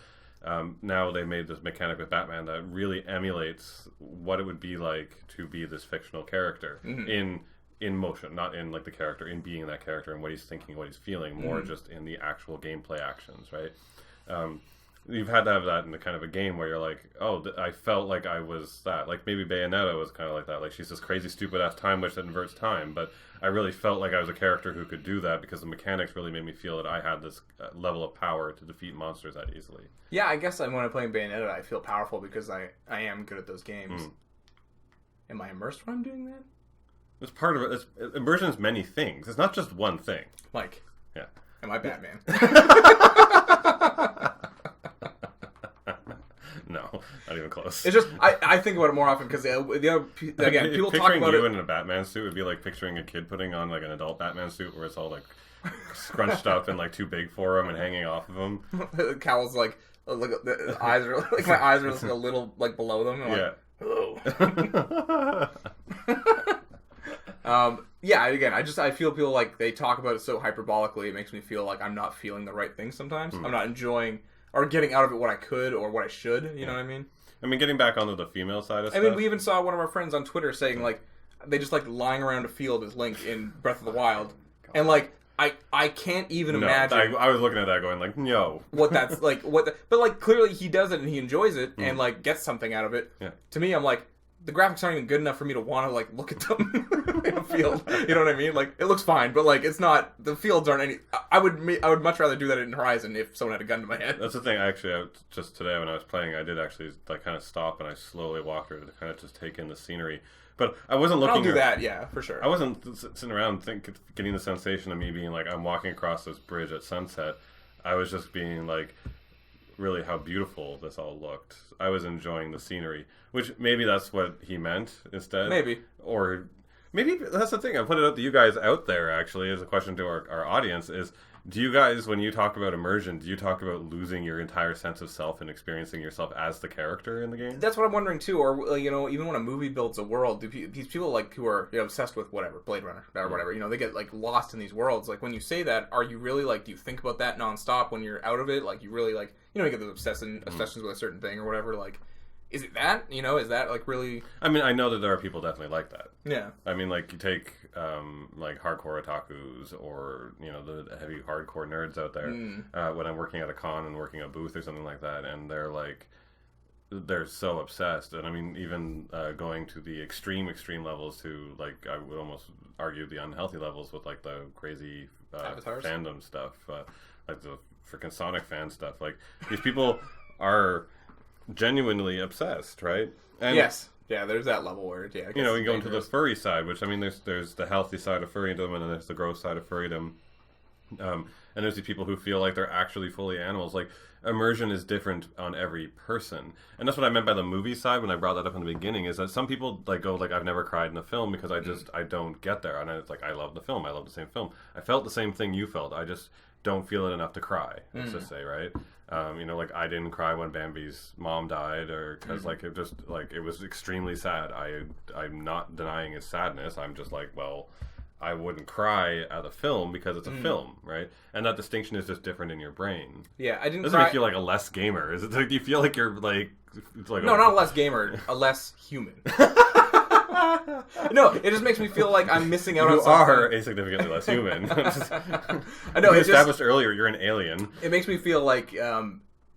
Now they made this mechanic with Batman that really emulates what it would be like to be this fictional character in motion, not in like the character, in being that character and what he's thinking, what he's feeling, more just in the actual gameplay actions, right? You've had to have that in the kind of a game where you're like, oh, I felt like I was that. Like maybe Bayonetta was kind of like that. Like she's this crazy stupid ass time witch that inverts time, but I really felt like I was a character who could do that because the mechanics really made me feel that I had this level of power to defeat monsters that easily. Yeah, I guess when I'm playing Bayonetta, I feel powerful because I am good at those games. Am I immersed when I'm doing that? It's part of it. Immersion is many things. It's not just one thing. Like, yeah, am I Batman? No, not even close. It's just I think about it more often because people talk about you in a Batman suit would be like picturing a kid putting on like an adult Batman suit where it's all like scrunched up and like too big for him and hanging off of him. The cowl's like the eyes are like my eyes are just like a little like below them. I'm like, yeah, again, I feel people like they talk about it so hyperbolically, it makes me feel like I'm not feeling the right thing sometimes. I'm not enjoying or getting out of it what I could or what I should, you know what I mean? I mean, getting back onto the female side of stuff. I mean, we even saw one of our friends on Twitter saying, like, they just like lying around a field as Link in Breath of the Wild. And, like, I can't even imagine. I was looking at that going, like, no. What that's, like, but, like, clearly he does it and he enjoys it and, like, gets something out of it. Yeah. To me, I'm like, the graphics aren't even good enough for me to want to, like, look at them in a field. You know what I mean? Like, it looks fine, but, like, it's not, the fields aren't any, I would much rather do that in Horizon if someone had a gun to my head. That's the thing, actually, just today when I was playing, I did actually, like, kind of stop and I slowly walked her to kind of just take in the scenery. But I wasn't looking... I'll do that, yeah, for sure. I wasn't sitting around getting the sensation of me being like, I'm walking across this bridge at sunset. I was just being like, really how beautiful this all looked. I was enjoying the scenery, which maybe that's what he meant instead. Maybe. Or maybe that's the thing. I put it out to you guys out there, actually, as a question to our audience is, do you guys, when you talk about immersion, do you talk about losing your entire sense of self and experiencing yourself as the character in the game? That's what I'm wondering, too. Or, you know, even when a movie builds a world, do these people, like, who are, you know, obsessed with whatever, Blade Runner or whatever, you know, they get, like, lost in these worlds. Like, when you say that, are you really, like, do you think about that nonstop when you're out of it? Like, you really, like, you know, you get those obsessions with a certain thing or whatever, like... Is it that? You know, is that, like, really... I mean, I know that there are people definitely like that. Yeah. I mean, like, you take, like, hardcore otakus or, you know, the heavy hardcore nerds out there when I'm working at a con and working a booth or something like that, and they're, like, they're so obsessed. And, I mean, even going to the extreme levels to, like, I would almost argue the unhealthy levels with, like, the crazy fandom stuff, like the freaking Sonic fan stuff. Like, these people are... genuinely obsessed, right? And yes. Yeah, there's that level where, yeah, you know, you go into the furry side, which, I mean, there's the healthy side of furrydom, and then there's the gross side of furrydom. And there's the people who feel like they're actually fully animals. Like, immersion is different on every person. And that's what I meant by the movie side when I brought that up in the beginning, is that some people, like, go, like, I've never cried in a film because I don't get there. And it's like, I love the film. I love the same film. I felt the same thing you felt. I just don't feel it enough to cry, let's just say, right? You know, like, I didn't cry when Bambi's mom died, or because like it just like it was extremely sad. I'm not denying his sadness. I'm just like, well, I wouldn't cry at a film because it's a film, right? And that distinction is just different in your brain. Yeah, I didn't. Doesn't make you feel like a less gamer. Is it? Do you feel like you're like? It's like no, not a less gamer, a less human. No, it just makes me feel like I'm missing out on something. You are a significantly less human. I know. You established earlier you're an alien. It makes me feel like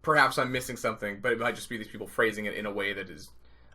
perhaps I'm missing something, but it might just be these people phrasing it in a way that is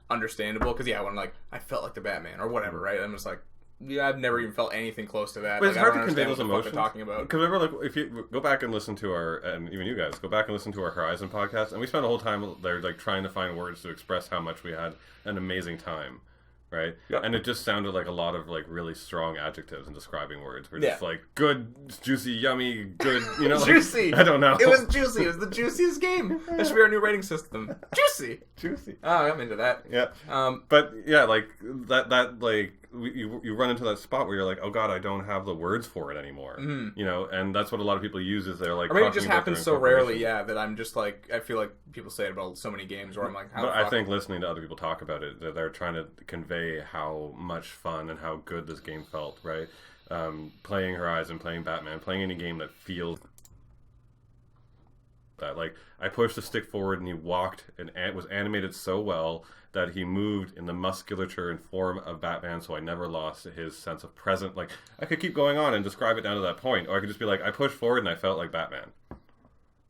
understandable. Because when like I felt like the Batman or whatever, right? I'm just like, yeah, I've never even felt anything close to that. But like, it's hard to convey those emotions. Talking about. Because remember, like, if you go back and listen to our, and even you guys, go back and listen to our Horizon podcast, and we spent a whole time there, like, trying to find words to express how much we had an amazing time, right? Yep. And it just sounded like a lot of, like, really strong adjectives and describing words. We're just like, good, juicy, yummy, good, you know? Like, juicy! I don't know. It was juicy. It was the juiciest game. That should be our new rating system. Juicy! Juicy. Oh, I'm into that. Yeah. But, yeah, like, that like, you run into that spot where you're like, oh god, I don't have the words for it anymore. Mm-hmm. You know, and that's what a lot of people use is they're like, or maybe it just happens so rarely, yeah, that I'm just like, I feel like people say it about so many games where I'm like, how? But I think listening to other people talk about it, they're trying to convey how much fun and how good this game felt, right? Playing Horizon, playing Batman, playing any game that feels that, like, I pushed the stick forward and he walked and was animated so well that he moved in the musculature and form of Batman, so I never lost his sense of present. Like, I could keep going on and describe it down to that point, or I could just be like, I pushed forward and I felt like Batman.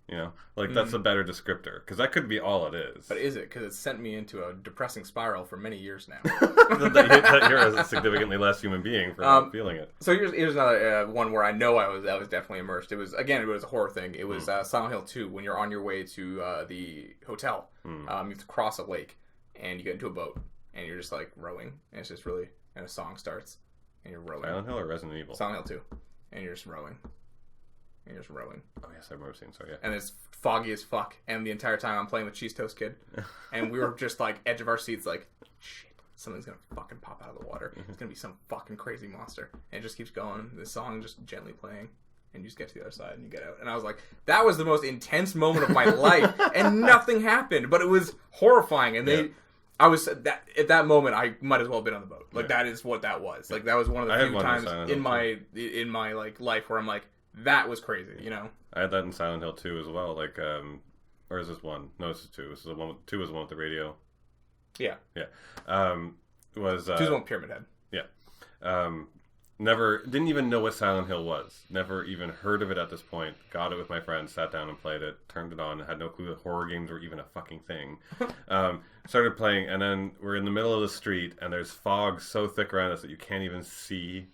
You know? Like, that's a better descriptor, because that could be all it is. But is it? Because it's sent me into a depressing spiral for many years now. that you're a significantly less human being for not feeling it. So here's another one where I know I was definitely immersed. It was a horror thing. It was Silent Hill 2, when you're on your way to the hotel. You have to cross a lake. And you get into a boat, and you're just, like, rowing, and it's just really, and a song starts, and you're rowing. Silent Hill or Resident Evil? Silent Hill 2. And you're just rowing. And you're just rowing. Oh, yes, I remember seeing so, yeah. And it's foggy as fuck, and the entire time I'm playing with Cheese Toast Kid, and we were just, like, edge of our seats, like, shit, something's gonna fucking pop out of the water. It's gonna be some fucking crazy monster. And it just keeps going, the song just gently playing. And you just get to the other side and you get out. And I was like, that was the most intense moment of my life, and nothing happened, but it was horrifying, and I was at that moment. I might as well have been on the boat. Like that is what that was. Like that was one of the few times in my like life where I'm like, that was crazy. You know. I had that in Silent Hill 2 as well. Like, or is this one? No, this is 2. This is the one. 2 was the one with the radio. Yeah. Yeah. Was 2's the one with Pyramid Head. Yeah. Didn't even know what Silent Hill was. Never even heard of it at this point. Got it with my friends, sat down and played it, turned it on, and had no clue that horror games were even a fucking thing. Started playing, and then we're in the middle of the street, and there's fog so thick around us that you can't even see,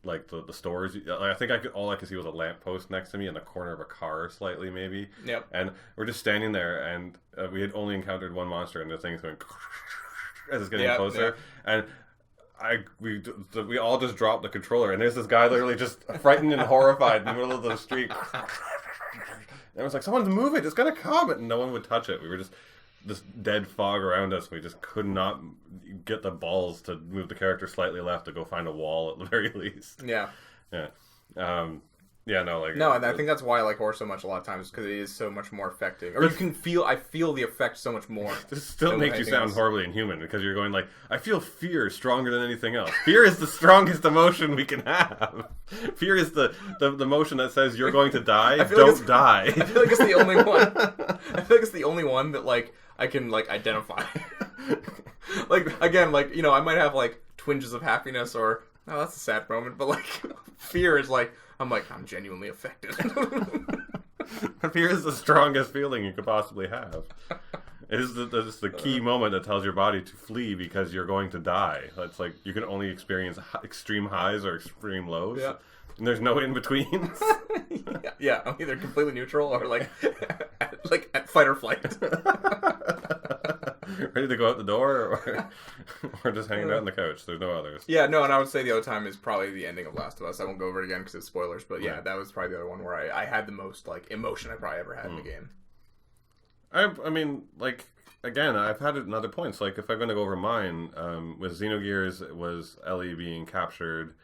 like, the stores. I think all I could see was a lamppost next to me in the corner of a car, slightly, maybe. Yep. And we're just standing there, and we had only encountered one monster, and the thing's going as it's getting closer. And we all just dropped the controller, and there's this guy literally just frightened and horrified in the middle of the street. And I was like, someone's move it, it's gonna come, and no one would touch it. We were just this dead fog around us. We just could not get the balls to move the character slightly left to go find a wall at the very least. Yeah. Yeah. Yeah, no, like... No, and I think that's why I like horror so much a lot of times, because it is so much more effective. Or I feel the effect so much more. This still makes you sound horribly inhuman, because you're going like, I feel fear stronger than anything else. Fear is the strongest emotion we can have. Fear is the emotion that says you're going to die, don't die. I feel like it's the only one. I feel like it's the only one that, like, I can, like, identify. Like, again, like, you know, I might have, like, twinges of happiness or, oh, that's a sad moment, but, like, fear is like, I'm genuinely affected. Fear is the strongest feeling you could possibly have. It is the key moment that tells your body to flee because you're going to die. It's like you can only experience extreme highs or extreme lows. Yeah. And there's no in between. Yeah, I'm either completely neutral or like at fight or flight. Ready to go out the door or just hanging out on the couch. There's no others. Yeah, no, and I would say the other time is probably the ending of Last of Us. I won't go over it again because it's spoilers, but yeah, that was probably the other one where I had the most like emotion I probably ever had in the game. I mean, like, again, I've had it in other points. Like, if I'm going to go over mine, with Xenogears, it was Ellie being captured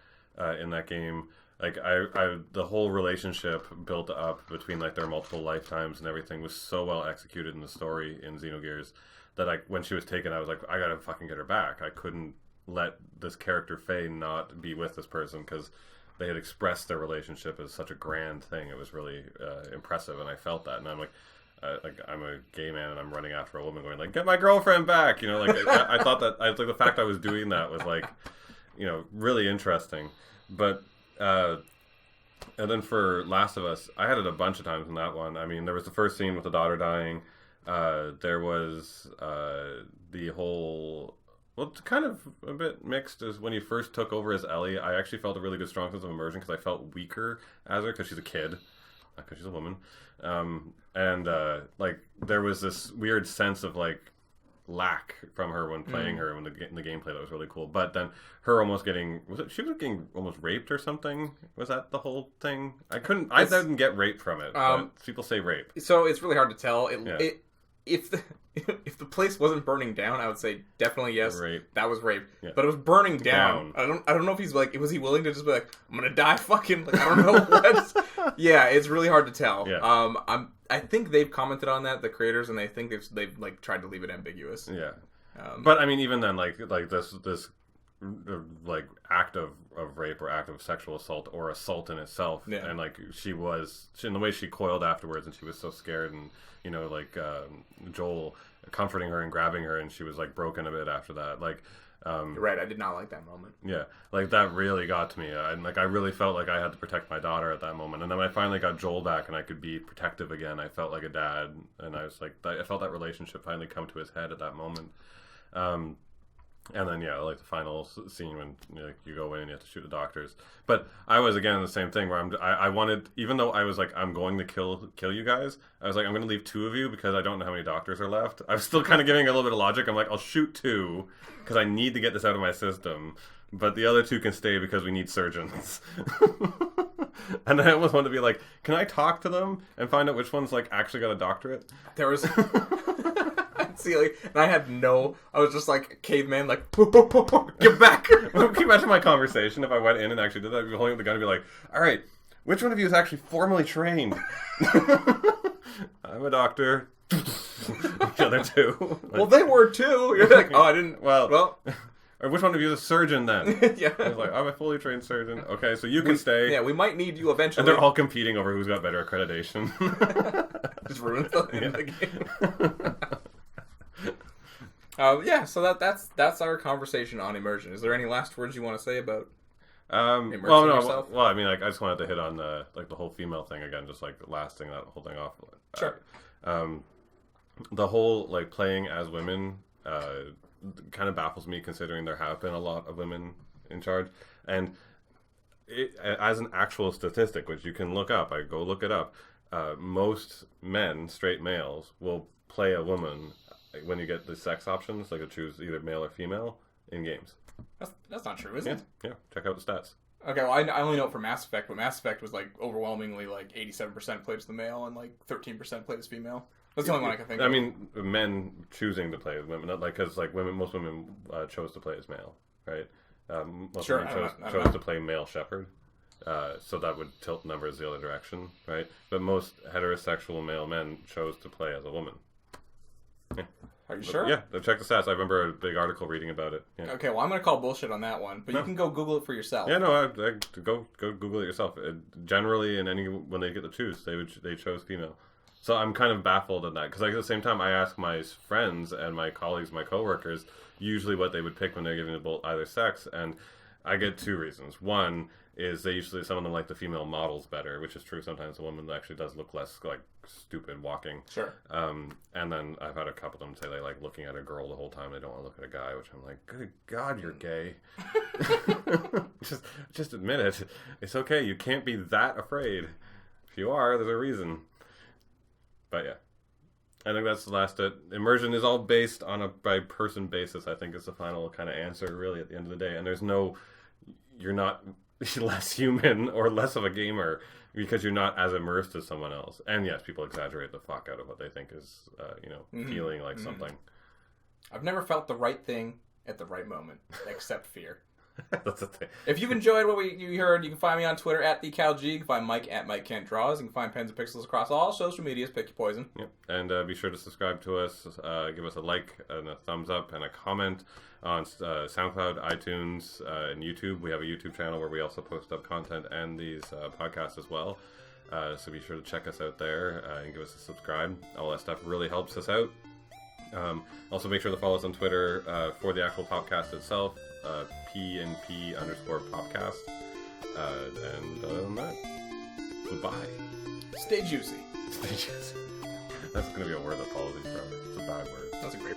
in that game. Like, the whole relationship built up between, like, their multiple lifetimes and everything was so well executed in the story in Xenogears that, like, when she was taken, I was like, I gotta fucking get her back. I couldn't let this character Faye not be with this person because they had expressed their relationship as such a grand thing. It was really impressive, and I felt that. And I'm like I'm a gay man, and I'm running after a woman, going like, "Get my girlfriend back!" You know, like I thought that like the fact I was doing that was like, you know, really interesting. But and then for Last of Us, I had it a bunch of times in that one. I mean, there was the first scene with the daughter dying. There was the whole. Well, it's kind of a bit mixed. Is when you first took over as Ellie, I actually felt a really good strong sense of immersion because I felt weaker as her because she's a kid, not because she's a woman, and like there was this weird sense of like lack from her when playing her when in the gameplay that was really cool. But then her almost getting she was getting almost raped or something. Was that the whole thing? I didn't get raped from it. But people say rape, so it's really hard to tell. If the place wasn't burning down, I would say definitely yes. Rape. That was rape. Yeah. But it was burning down. I don't know if he's like, was he willing to just be like, I'm gonna die fucking, like, I don't know what. Yeah, it's really hard to tell. Yeah. I think they've commented on that, the creators, and they think they've like tried to leave it ambiguous. Yeah. But I mean, even then, like this like act of rape or act of sexual assault or assault in itself, and like she in the way she coiled afterwards, and she was so scared, and you know, like Joel comforting her and grabbing her, and she was like broken a bit after that. Like, you're right, I did not like that moment. Yeah, like that really got to me. I really felt like I had to protect my daughter at that moment. And then when I finally got Joel back and I could be protective again, I felt like a dad, and I was like, I felt that relationship finally come to his head at that moment. And then, yeah, like the final scene when you go in and you have to shoot the doctors. But I was, again, the same thing where I wanted, even though I was like, I'm going to kill you guys, I was like, I'm going to leave 2 of you because I don't know how many doctors are left. I was still kind of giving a little bit of logic. I'm like, I'll shoot 2 because I need to get this out of my system. But the other 2 can stay because we need surgeons. And I almost wanted to be like, can I talk to them and find out which one's like actually got a doctorate? There was... See, like, and I was just like caveman, like, get back. Can you imagine my conversation if I went in and actually did that? I'd be holding up the gun and be like, all right, which one of you is actually formally trained? I'm a doctor. The other 2. Like, well, they were too. You're like, oh, I didn't. Well. Or which one of you is a surgeon then? Yeah. I was like, I'm a fully trained surgeon. Okay, so you can stay. Yeah, we might need you eventually. And they're all competing over who's got better accreditation. Just ruins the game. Yeah, so that's our conversation on immersion. Is there any last words you want to say about immersing yourself? Well, I mean, like, I just wanted to hit on the whole female thing again, just like lasting that whole thing off. Sure. The whole like playing as women kind of baffles me, considering there have been a lot of women in charge, and as an actual statistic, which you can look up, I go look it up. Most men, straight males, will play a woman when you get the sex options, like to choose either male or female in games. That's not true, is it? Yeah, check out the stats. Okay, well, I only know it for Mass Effect, but Mass Effect was like overwhelmingly like 87% played as the male and like 13% played as female. That's the only one I can think of. I mean, men choosing to play as women, not like because like most women chose to play as male, right? Most women chose to play male shepherd. So that would tilt numbers the other direction, right? But most heterosexual male men chose to play as a woman. Yeah. Are you sure? Yeah, check the stats. I remember a big article reading about it. Yeah. Okay, well, I'm going to call bullshit on that one, but you can go Google it for yourself. Yeah, no, go Google it yourself. Generally, when they get to choose, they chose female. So I'm kind of baffled at that because like, at the same time, I ask my friends and my colleagues, my coworkers, usually what they would pick when they're giving either sex, and I get 2 reasons. One is some of them like the female models better, which is true. Sometimes a woman actually does look less like stupid walking. Sure. And then I've had a couple of them say they like looking at a girl the whole time. They don't want to look at a guy, which I'm like, good God, you're gay. just admit it. It's okay. You can't be that afraid. If you are, there's a reason. But yeah. I think that's the last. Immersion is all based on a by person basis. I think is the final kind of answer, really, at the end of the day. And there's no, you're not less human or less of a gamer because you're not as immersed as someone else. And yes, people exaggerate the fuck out of what they think is, feeling like something. I've never felt the right thing at the right moment, except fear. That's the thing. If you've enjoyed what you heard, you can find me on Twitter at TheCalG. You can find Mike at MikeKentDraws. You can find Pens and Pixels across all social medias. Pick your poison. Yep. And be sure to subscribe to us. Give us a like and a thumbs up and a comment on SoundCloud, iTunes, and YouTube. We have a YouTube channel where we also post up content and these podcasts as well. So be sure to check us out there and give us a subscribe. All that stuff really helps us out. Also make sure to follow us on Twitter for the actual podcast itself, PNP_podcast. And other than that, goodbye. Stay juicy. Stay juicy. That's going to be a word that follows these forever. It's a bad word. That's a great